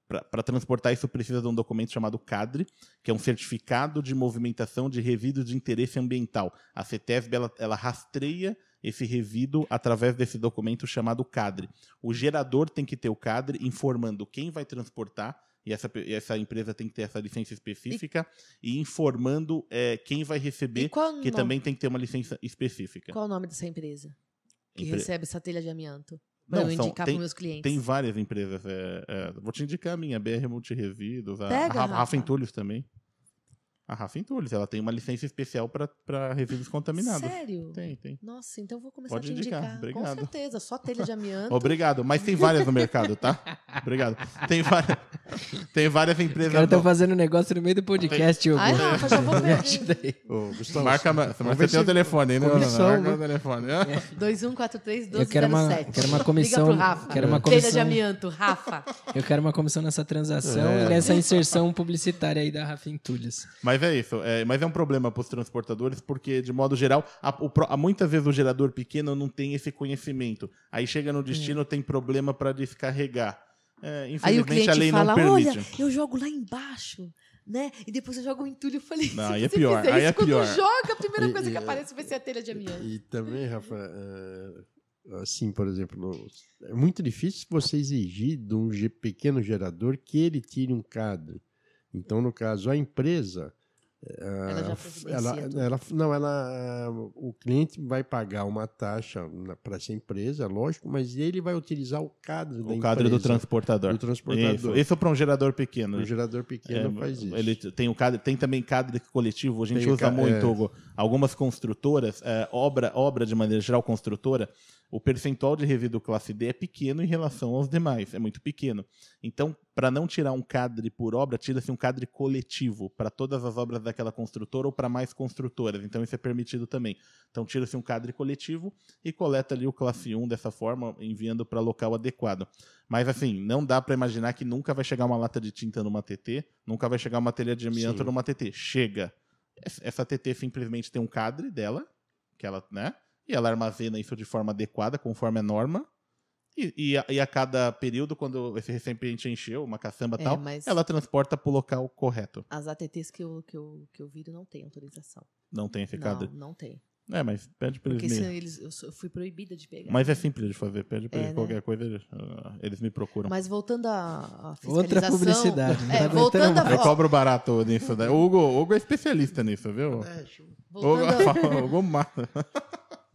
S3: Para transportar isso precisa de um documento chamado CADRE, que é um certificado de movimentação de resíduos de interesse ambiental. A CETESB ela rastreia esse resíduo através desse documento chamado CADRE. O gerador tem que ter o CADRE informando quem vai transportar, e essa empresa tem que ter essa licença específica, e informando quem vai receber, que também tem que ter uma licença específica.
S2: Qual o nome dessa empresa que recebe essa telha de amianto? Para eu indicar para meus clientes.
S3: Tem várias empresas. Vou te indicar a minha, BR Multiresíduos, a
S2: Pega,
S3: Rafa Entulhos também. A Rafa Entulhos, ela tem uma licença especial para resíduos contaminados.
S2: Sério?
S3: Tem.
S2: Nossa, então eu vou começar
S3: Pode
S2: a te indicar.
S3: obrigado.
S2: Com certeza, só telha de amianto.
S3: Obrigado, mas tem várias no mercado, tá? Obrigado. Tem várias empresas...
S1: O cara tá fazendo negócio no meio do podcast, Hugo.
S2: Ai, Rafa, já vou
S1: Me ajuda aí.
S4: Ô, Gustavo,
S3: Marca, mas você tem o telefone, hein? Não,
S4: comissão,
S3: marca o telefone.
S2: 2143-1207.
S1: Eu quero uma comissão.
S2: Liga pro Rafa.
S1: Quero uma
S2: Telha de
S1: comissão.
S2: amianto, Rafa.
S1: Eu quero uma comissão nessa transação e nessa inserção publicitária aí da Rafa Entulhos.
S3: Mas é isso. Mas é um problema para os transportadores, porque, de modo geral, muitas vezes o gerador pequeno não tem esse conhecimento. Aí chega no destino, tem problema para descarregar.
S2: Aí o
S3: Infelizmente, a
S2: cliente
S3: lei
S2: fala,
S3: não permite.
S2: olha, eu jogo lá embaixo, né? E depois eu jogo o entulho. Eu falei,
S3: Não,
S2: se
S3: aí é
S2: você
S3: pior,
S2: fizer
S3: aí
S2: isso,
S3: é
S2: quando
S3: pior.
S2: joga, a primeira coisa que aparece vai ser a telha de amianto.
S4: E também, Rafa, assim, por exemplo, é muito difícil você exigir de um pequeno gerador que ele tire um cadre. Então, no caso, a empresa...
S2: Ela já providencia tudo.
S4: O cliente vai pagar uma taxa para essa empresa, lógico, mas ele vai utilizar o cadre da empresa.
S3: O cadre do transportador.
S4: Do transportador.
S3: Isso é para um gerador pequeno.
S4: Um gerador pequeno faz isso.
S3: Ele tem o cadre, tem também cadre coletivo. A gente usa muito. Hugo. Algumas construtoras, obra de maneira geral construtora, o percentual de resíduo classe D é pequeno em relação aos demais, é muito pequeno. Então, para não tirar um cadre por obra, tira-se um cadre coletivo para todas as obras daquela construtora ou para mais construtoras. Então, isso é permitido também. Então, tira-se um cadre coletivo e coleta ali o classe 1 dessa forma, enviando para local adequado. Mas, assim, não dá para imaginar que nunca vai chegar uma lata de tinta numa TT, nunca vai chegar uma telha de amianto numa TT. Chega. Essa TT simplesmente tem um cadre dela, que ela, né? E ela armazena isso de forma adequada, conforme a norma. E a cada período, quando esse recipiente encheu, uma caçamba e tal, ela transporta para o local correto.
S2: As ATTs que eu viro não tem autorização.
S3: Não tem esse cadre?
S2: Não tem.
S3: Mas pede para
S2: Porque
S3: eles
S2: eu fui proibida de pegar.
S3: Mas é simples de fazer. Pede para eles
S2: né?
S3: qualquer coisa, eles me procuram.
S2: Mas voltando à fiscalização...
S1: Outra publicidade.
S2: Voltando
S3: Eu cobro barato nisso. Né? O Hugo é especialista nisso, viu? Hugo mata.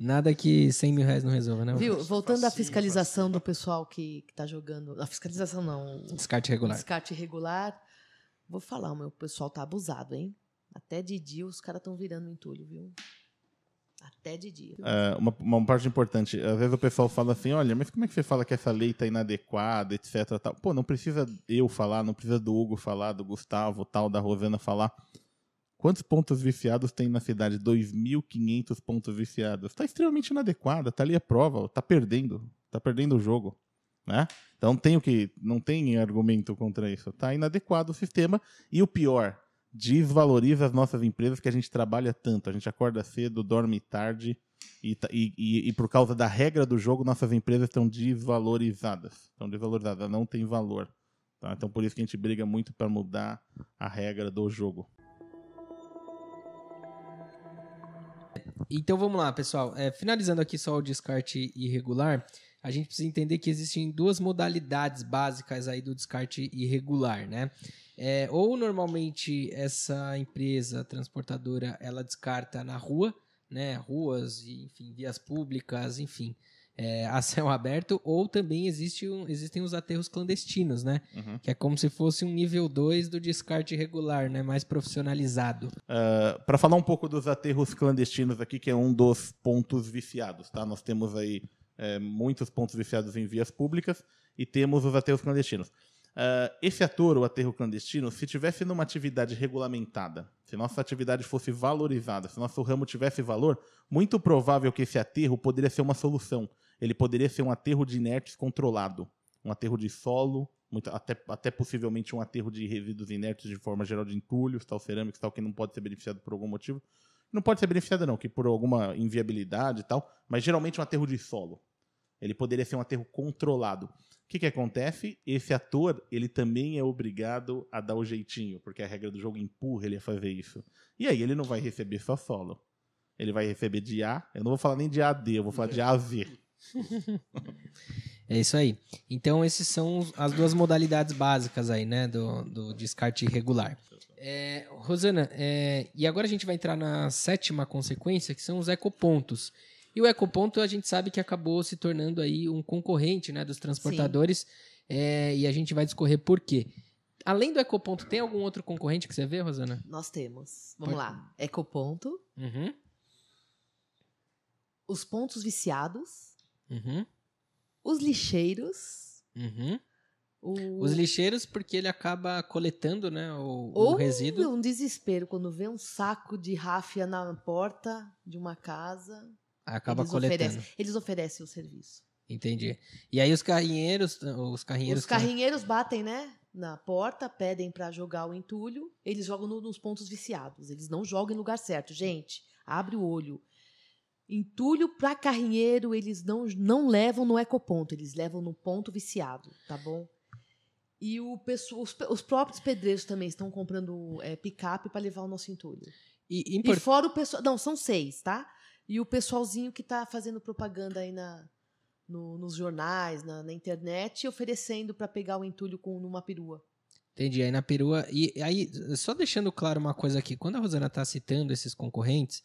S1: Nada que 100 mil reais não resolva, né?
S2: Viu? Voltando à fiscalização do pessoal que tá jogando... A fiscalização não.
S1: Descarte regular.
S2: Descarte irregular. Vou falar, o meu pessoal tá abusado, hein? Até de dia os caras estão virando entulho, viu? Até de dia.
S3: Uma parte importante. Às vezes o pessoal fala assim, olha, mas como é que você fala que essa lei tá inadequada, etc. Tal? Pô, não precisa eu falar, não precisa do Hugo falar, do Gustavo, tal, da Rosana falar. Quantos pontos viciados tem na cidade? 2.500 pontos viciados. Está extremamente inadequada, está ali a prova, está perdendo o jogo. Né? Então não tem argumento contra isso. Está inadequado o sistema. E o pior, desvaloriza as nossas empresas que a gente trabalha tanto. A gente acorda cedo, dorme tarde e por causa da regra do jogo, nossas empresas estão desvalorizadas. Não tem valor. Tá? Então por isso que a gente briga muito para mudar a regra do jogo.
S1: Então vamos lá, pessoal. Finalizando aqui só o descarte irregular, a gente precisa entender que existem duas modalidades básicas aí do descarte irregular, né? Ou normalmente essa empresa transportadora ela descarta na rua, né? Ruas, enfim, vias públicas, enfim, a céu aberto, ou também existem os aterros clandestinos, né? Uhum. Que é como se fosse um nível 2 do descarte irregular, né? Mais profissionalizado.
S3: Para falar um pouco dos aterros clandestinos aqui, que é um dos pontos viciados, tá? Nós temos aí muitos pontos viciados em vias públicas e temos os aterros clandestinos. Esse o aterro clandestino, se tivesse numa atividade regulamentada, se nossa atividade fosse valorizada, se nosso ramo tivesse valor, muito provável que esse aterro poderia ser uma solução. Ele poderia ser um aterro de inertes controlado, um aterro de solo, até possivelmente um aterro de resíduos inertes de forma geral de entulhos, tal, cerâmicos, tal, que não pode ser beneficiado por algum motivo. Não pode ser beneficiado não, que por alguma inviabilidade e tal, mas geralmente um aterro de solo. Ele poderia ser um aterro controlado. O que acontece? Esse ator, ele também é obrigado a dar o jeitinho, porque a regra do jogo empurra ele a fazer isso. E aí ele não vai receber só solo. Ele vai receber de A, eu não vou falar nem de AD, eu vou falar de AV.
S1: É isso aí. Então, essas são as duas modalidades básicas aí, né, do descarte irregular. Rosana, e agora a gente vai entrar na 7ª consequência, que são os ecopontos. E o ecoponto a gente sabe que acabou se tornando aí um concorrente, né, dos transportadores, e a gente vai discorrer por quê. além do Ecoponto, tem algum outro concorrente que você vê, Rosana?
S2: Nós temos. Vamos lá. Ecoponto.
S1: Uhum.
S2: Os pontos viciados.
S1: Uhum.
S2: Os lixeiros.
S1: Uhum. Os lixeiros, porque ele acaba coletando, né, o resíduo.
S2: Um desespero quando vê um saco de ráfia na porta de uma casa.
S1: Acaba coletando.
S2: Eles oferecem o serviço.
S1: Entendi. E aí os carrinheiros
S2: batem, né, na porta, pedem para jogar o entulho. Eles jogam nos pontos viciados. Eles não jogam em lugar certo. Gente, abre o olho. Entulho para carrinheiro, eles não levam no ecoponto. Eles levam no ponto viciado, tá bom? E os próprios pedreiros também estão comprando picape para levar o nosso entulho. E fora o pessoal... Não, são 6, tá? E o pessoalzinho que está fazendo propaganda aí nos jornais, na internet, oferecendo para pegar o entulho numa perua.
S1: Entendi. Aí na perua... E aí, só deixando claro uma coisa aqui. Quando a Rosana está citando esses concorrentes,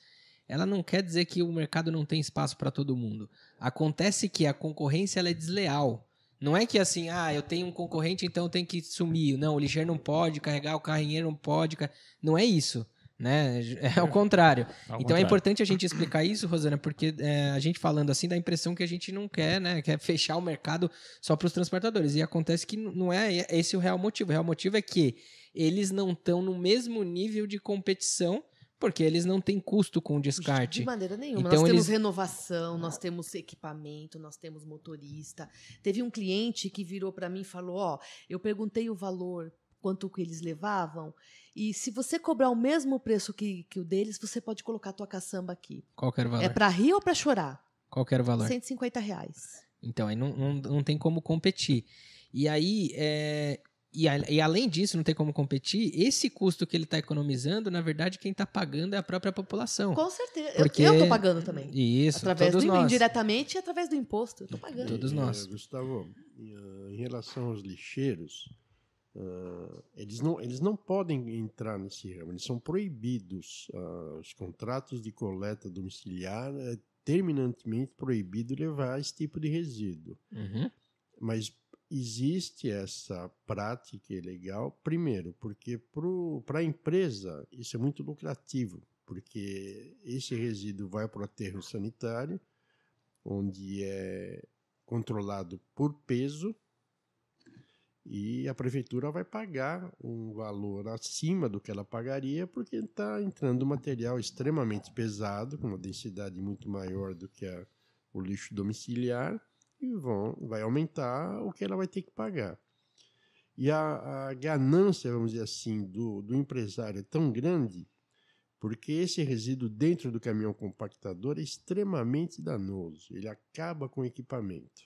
S1: ela não quer dizer que o mercado não tem espaço para todo mundo. Acontece que a concorrência ela é desleal. Não é que assim, eu tenho um concorrente, então eu tenho que sumir. Não, o lixeiro não pode carregar, o carrinheiro não pode. Não é isso, né? É ao contrário. Então é importante a gente explicar isso, Rosana, porque a gente falando assim dá a impressão que a gente não quer, né? Quer fechar o mercado só para os transportadores. E acontece que não é esse o real motivo. O real motivo é que eles não estão no mesmo nível de competição, porque eles não têm custo com o descarte.
S2: De maneira nenhuma.
S1: Então,
S2: nós temos renovação, nós temos equipamento, nós temos motorista. Teve um cliente que virou para mim e falou, eu perguntei o valor, quanto que eles levavam, e se você cobrar o mesmo preço que o deles, você pode colocar a tua caçamba aqui.
S1: Qual que era o valor?
S2: É para rir ou para chorar?
S1: Qual que era o valor?
S2: R$150.
S1: Então, aí não tem como competir. E aí... E além disso, não tem como competir, esse custo que ele está economizando, na verdade, quem está pagando é a própria população.
S2: Com certeza.
S1: Porque...
S2: Eu estou pagando também.
S1: Isso,
S2: através
S1: todos nós.
S2: Indiretamente e através do imposto. Eu estou pagando.
S1: Todos nós.
S4: Gustavo, em relação aos lixeiros, eles não podem entrar nesse ramo. Eles são proibidos. Os contratos de coleta domiciliar é terminantemente proibido levar esse tipo de resíduo.
S1: Uhum.
S4: Mas existe essa prática ilegal, primeiro, porque para a empresa isso é muito lucrativo, porque esse resíduo vai para o aterro sanitário, onde é controlado por peso, e a prefeitura vai pagar um valor acima do que ela pagaria, porque está entrando material extremamente pesado, com uma densidade muito maior do que o lixo domiciliar, e vai aumentar o que ela vai ter que pagar. E a ganância, vamos dizer assim, do empresário é tão grande, porque esse resíduo dentro do caminhão compactador é extremamente danoso. Ele acaba com o equipamento.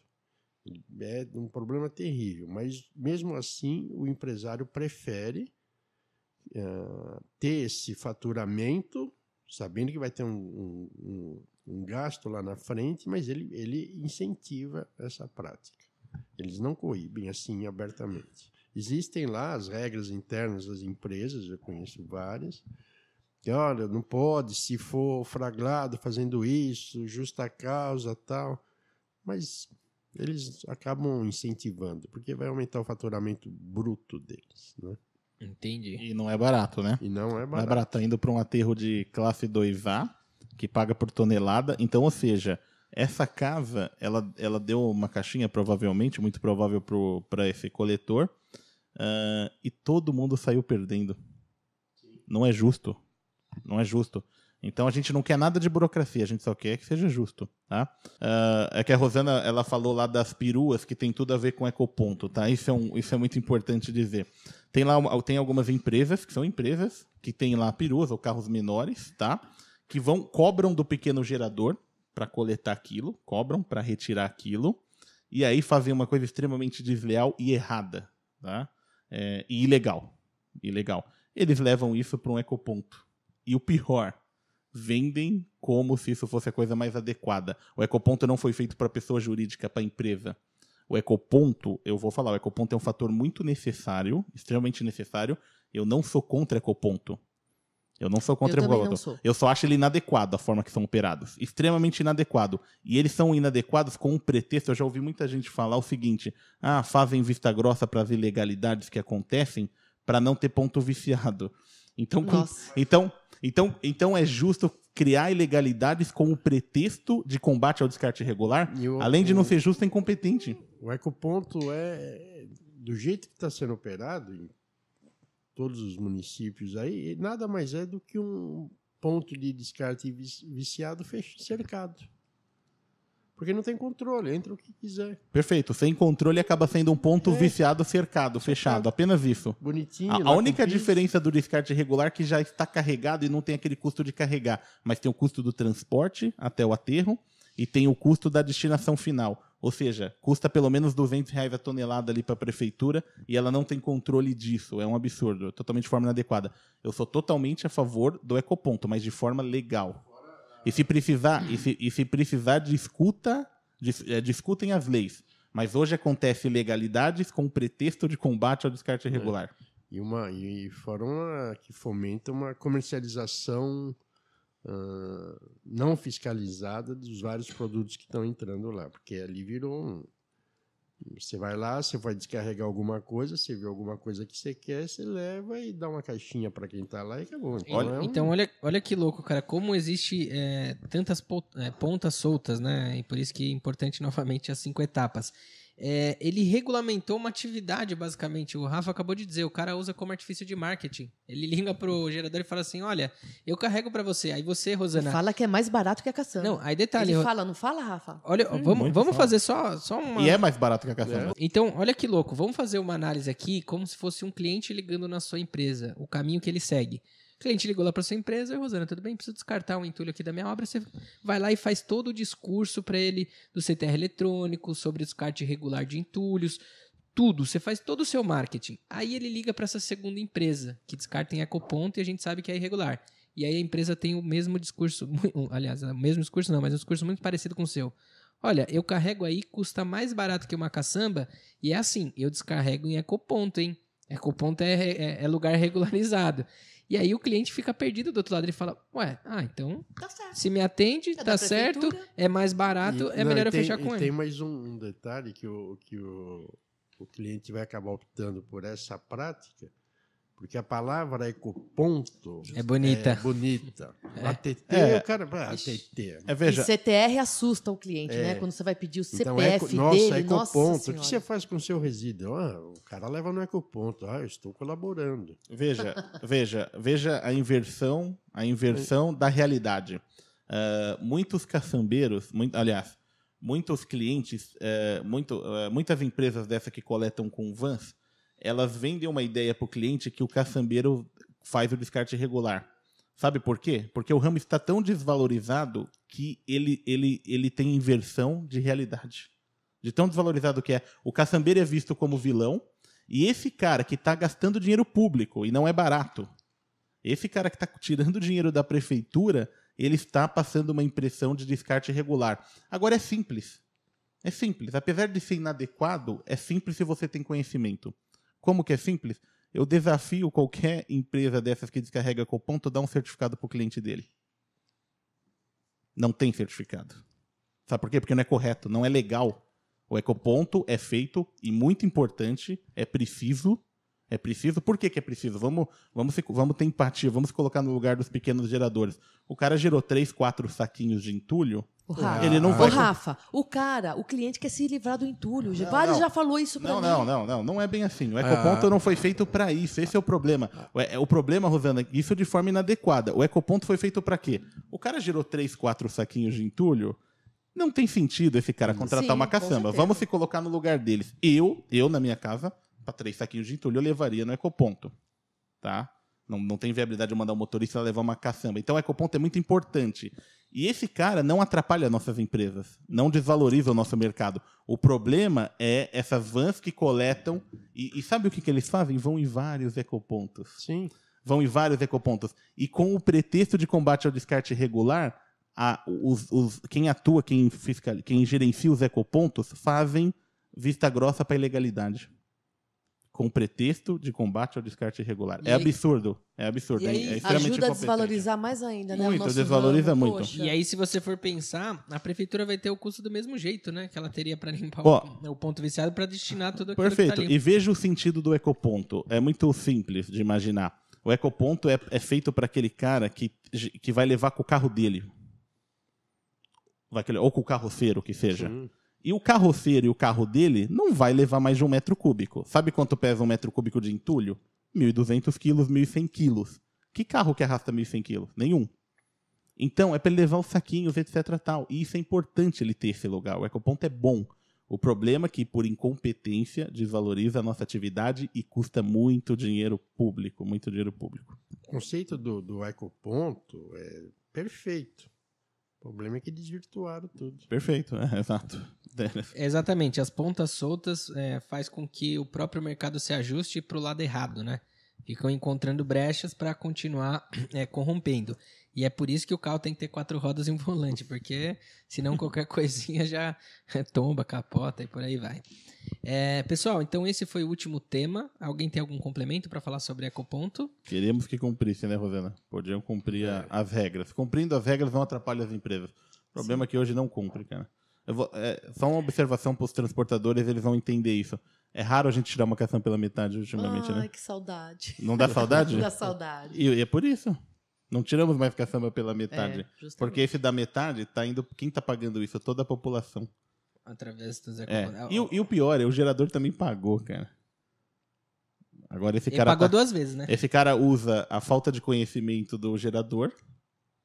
S4: É um problema terrível, mas mesmo assim o empresário prefere ter esse faturamento, sabendo que vai ter um gasto lá na frente, mas ele incentiva essa prática. Eles não coíbem assim abertamente. Existem lá as regras internas das empresas, eu conheço várias, que, olha, não pode, se for flagrado fazendo isso, justa causa, tal, mas eles acabam incentivando, porque vai aumentar o faturamento bruto deles, né?
S1: Entendi.
S3: E não é barato, né?
S4: E não é barato.
S3: Não é barato, tá indo para um aterro de classe 2A, que paga por tonelada. Então, ou seja, essa casa, ela deu uma caixinha, provavelmente, muito provável para esse coletor, e todo mundo saiu perdendo. Não é justo. Não é justo. Então, a gente não quer nada de burocracia, a gente só quer que seja justo, tá? É que a Rosana, ela falou lá das peruas, que tem tudo a ver com ecoponto, tá? Isso é muito importante dizer. Tem algumas empresas, que são empresas, que tem lá peruas ou carros menores, tá? Que cobram do pequeno gerador para coletar aquilo, cobram para retirar aquilo, e aí fazem uma coisa extremamente desleal e errada, tá? E ilegal. Eles levam isso para um ecoponto. E o pior, vendem como se isso fosse a coisa mais adequada. O ecoponto não foi feito para pessoa jurídica, para empresa. O ecoponto, eu vou falar, o ecoponto é um fator muito necessário, extremamente necessário. Eu não sou contra ecoponto. Eu não sou contra
S2: Eu
S3: o
S2: também não
S3: ecoponto.
S2: sou.
S3: Eu só acho ele inadequado, a forma que são operados. Extremamente inadequado. E eles são inadequados com um pretexto. Eu já ouvi muita gente falar o seguinte: fazem vista grossa para as ilegalidades que acontecem para não ter ponto viciado. Então,
S2: Nossa.
S3: então é justo criar ilegalidades com o pretexto de combate ao descarte irregular, além de não ser justo, é incompetente.
S4: O ecoponto do jeito que está sendo operado em todos os municípios aí, nada mais é do que um ponto de descarte viciado cercado. Porque não tem controle, entra o que quiser.
S3: Perfeito. Sem controle acaba sendo um ponto viciado, cercado, fechado. Apenas isso.
S4: Bonitinho.
S3: A única diferença do descarte irregular é que já está carregado e não tem aquele custo de carregar. Mas tem o custo do transporte até o aterro e tem o custo da destinação final. Ou seja, custa pelo menos R$200 a tonelada ali para a prefeitura e ela não tem controle disso. É um absurdo. Totalmente de forma inadequada. Eu sou totalmente a favor do ecoponto, mas de forma legal. E se precisar discutem as leis. Mas hoje acontece ilegalidades com pretexto de combate ao descarte irregular.
S4: E fora que fomenta uma comercialização não fiscalizada dos vários produtos que estão entrando lá. Porque ali virou Você vai lá, você vai descarregar alguma coisa, você vê alguma coisa que você quer, você leva e dá uma caixinha para quem está lá e acabou.
S1: Então, olha que louco, cara, como existe tantas pontas soltas, né? E por isso que é importante novamente as 5 etapas. Ele regulamentou uma atividade, basicamente. O Rafa acabou de dizer, o cara usa como artifício de marketing. Ele liga pro gerador e fala assim, olha, eu carrego para você. Aí você, Rosana...
S2: Fala que é mais barato que a caçamba.
S1: Não, aí detalhe...
S2: Ele fala, não fala, Rafa?
S1: Olha, vamos fazer só uma...
S3: E é mais barato que a caçamba.
S1: Então, olha que louco. Vamos fazer uma análise aqui como se fosse um cliente ligando na sua empresa. O caminho que ele segue. O cliente ligou lá para sua empresa, Rosana, tudo bem? Preciso descartar um entulho aqui da minha obra. Você vai lá e faz todo o discurso para ele do CTR eletrônico, sobre descarte irregular de entulhos, tudo. Você faz todo o seu marketing. Aí ele liga para essa segunda empresa, que descarta em ecoponto e a gente sabe que é irregular. E aí a empresa tem o mesmo discurso, aliás, o mesmo discurso não, mas um discurso muito parecido com o seu. Olha, eu carrego aí, custa mais barato que uma caçamba, e é assim, eu descarrego em ecoponto, hein? Ecoponto é lugar regularizado. E aí o cliente fica perdido do outro lado. Ele fala, então,
S2: Tá certo.
S1: se me atende, tá certo, é mais barato, melhor eu fechar com ele.
S4: Tem mais um detalhe que o cliente vai acabar optando por essa prática, porque a palavra ecoponto
S1: é bonita.
S4: ATT, o cara... ATT.
S3: Veja,
S2: E CTR assusta o cliente, né? Quando você vai pedir o CPF
S4: então,
S2: dele,
S4: ecoponto. O que você faz com o seu resíduo? O cara leva no ecoponto. Eu estou colaborando.
S3: Veja a inversão da realidade. Muitos caçambeiros, muitos clientes, muitas empresas dessas que coletam com vans, elas vendem uma ideia para o cliente que o caçambeiro faz o descarte irregular. Sabe por quê? Porque o ramo está tão desvalorizado que ele tem inversão de realidade. De tão desvalorizado que é. O caçambeiro é visto como vilão e esse cara que está gastando dinheiro público, e não é barato, esse cara que está tirando dinheiro da prefeitura, ele está passando uma impressão de descarte irregular. Agora é simples. É simples. Apesar de ser inadequado, é simples se você tem conhecimento. Como que é simples? Eu desafio qualquer empresa dessas que descarrega ecoponto a dar um certificado para o cliente dele. Não tem certificado. Sabe por quê? Porque não é correto, não é legal. O ecoponto é feito, e muito importante, é preciso. Por que é preciso? Vamos ter empatia, vamos se colocar no lugar dos pequenos geradores. O cara gerou 3, 4 saquinhos de entulho. Ele não vai...
S2: Rafa, o cliente quer se livrar do entulho. Vários já falou isso pra mim.
S3: Não é bem assim. O ecoponto não foi feito para isso. Esse é o problema. O problema, Rosana, isso de forma inadequada. O ecoponto foi feito para quê? O cara gerou 3, 4 saquinhos de entulho. Não tem sentido esse cara contratar uma caçamba. Vamos se colocar no lugar deles. Eu na minha casa, para 3 saquinhos de entulho, eu levaria no ecoponto. Tá? Não tem viabilidade de mandar um motorista levar uma caçamba. Então o ecoponto é muito importante. E esse cara não atrapalha nossas empresas, não desvaloriza o nosso mercado. O problema é essas vans que coletam, e sabe o que eles fazem? Vão em vários ecopontos.
S4: Sim.
S3: Vão em vários ecopontos. E com o pretexto de combate ao descarte irregular, quem atua, quem gerencia os ecopontos, fazem vista grossa para a ilegalidade. com pretexto de combate ao descarte irregular. É absurdo. É absurdo.
S2: E aí,
S3: é extremamente
S2: ajuda a
S3: incompetente.
S2: desvalorizar mais ainda, né?
S3: Muito,
S2: o nosso
S3: desvaloriza
S2: ramo.
S3: muito.
S2: Poxa.
S1: E aí, se você for pensar, a prefeitura vai ter o custo do mesmo jeito, né? Que ela teria para limpar o ponto viciado para destinar tudo aquilo
S3: Perfeito.
S1: que tá ali.
S3: E veja o sentido do ecoponto. É muito simples de imaginar. O ecoponto é feito para aquele cara que vai levar com o carro dele. Ou com o carroceiro, que seja.
S4: Sim.
S3: E o carroceiro e o carro dele não vai levar mais de 1 metro cúbico. Sabe quanto pesa 1 metro cúbico de entulho? 1.200 quilos, 1.100 quilos. Que carro que arrasta 1.100 quilos? Nenhum. Então, é para ele levar os saquinhos, etc. Tal. E isso é importante ele ter esse lugar. O ecoponto é bom. O problema é que, por incompetência, desvaloriza a nossa atividade e custa muito dinheiro público. Muito dinheiro público.
S4: O conceito do ecoponto é perfeito. O problema é que desvirtuaram tudo.
S3: Perfeito, exato.
S1: Exatamente. As pontas soltas faz com que o próprio mercado se ajuste para o lado errado, né? Ficam encontrando brechas para continuar corrompendo. E é por isso que o carro tem que ter 4 rodas e um volante, porque senão qualquer coisinha já tomba, capota e por aí vai. Pessoal, então esse foi o último tema. Alguém tem algum complemento para falar sobre ecoponto?
S3: Queríamos que cumprisse, né, Rosana? Podiam cumprir as regras. Cumprindo as regras não atrapalha as empresas. O problema é que hoje não cumpre, cara. Só uma observação para os transportadores, eles vão entender isso. É raro a gente tirar uma cação pela metade ultimamente, né?
S2: Ai, que saudade.
S3: Não dá saudade?
S2: Não dá saudade.
S3: E é por isso. Não tiramos mais caçamba pela metade.
S2: Justamente.
S3: Porque esse da metade tá indo. Quem tá pagando isso? Toda a população.
S1: Através dos
S3: E o pior, o gerador também pagou, cara. Agora esse cara.
S1: Ele pagou 2 vezes, né?
S3: Esse cara usa a falta de conhecimento do gerador,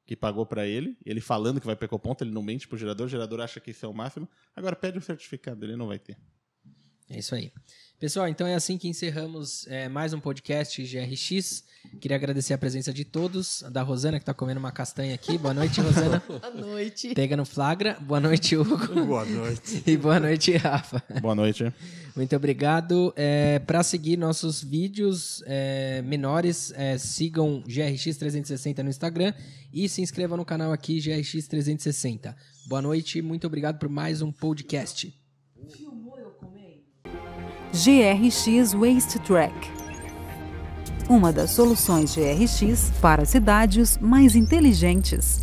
S3: que pagou pra ele falando que vai pro ecoponto, ele não mente pro gerador, o gerador acha que isso é o máximo. Agora pede o certificado, ele não vai ter.
S1: É isso aí. Pessoal, então é assim que encerramos mais um podcast GRX. Queria agradecer a presença de todos. Da Rosana, que está comendo uma castanha aqui. Boa noite, Rosana.
S2: Boa noite.
S1: Pega no flagra. Boa noite, Hugo.
S4: Boa noite.
S1: E boa noite, Rafa.
S3: Boa noite.
S1: Muito obrigado. Para seguir nossos vídeos menores, sigam GRX 360 no Instagram e se inscrevam no canal aqui, GRX 360. Boa noite, muito obrigado por mais um podcast.
S5: GRX Waste Track, uma das soluções GRX para cidades mais inteligentes.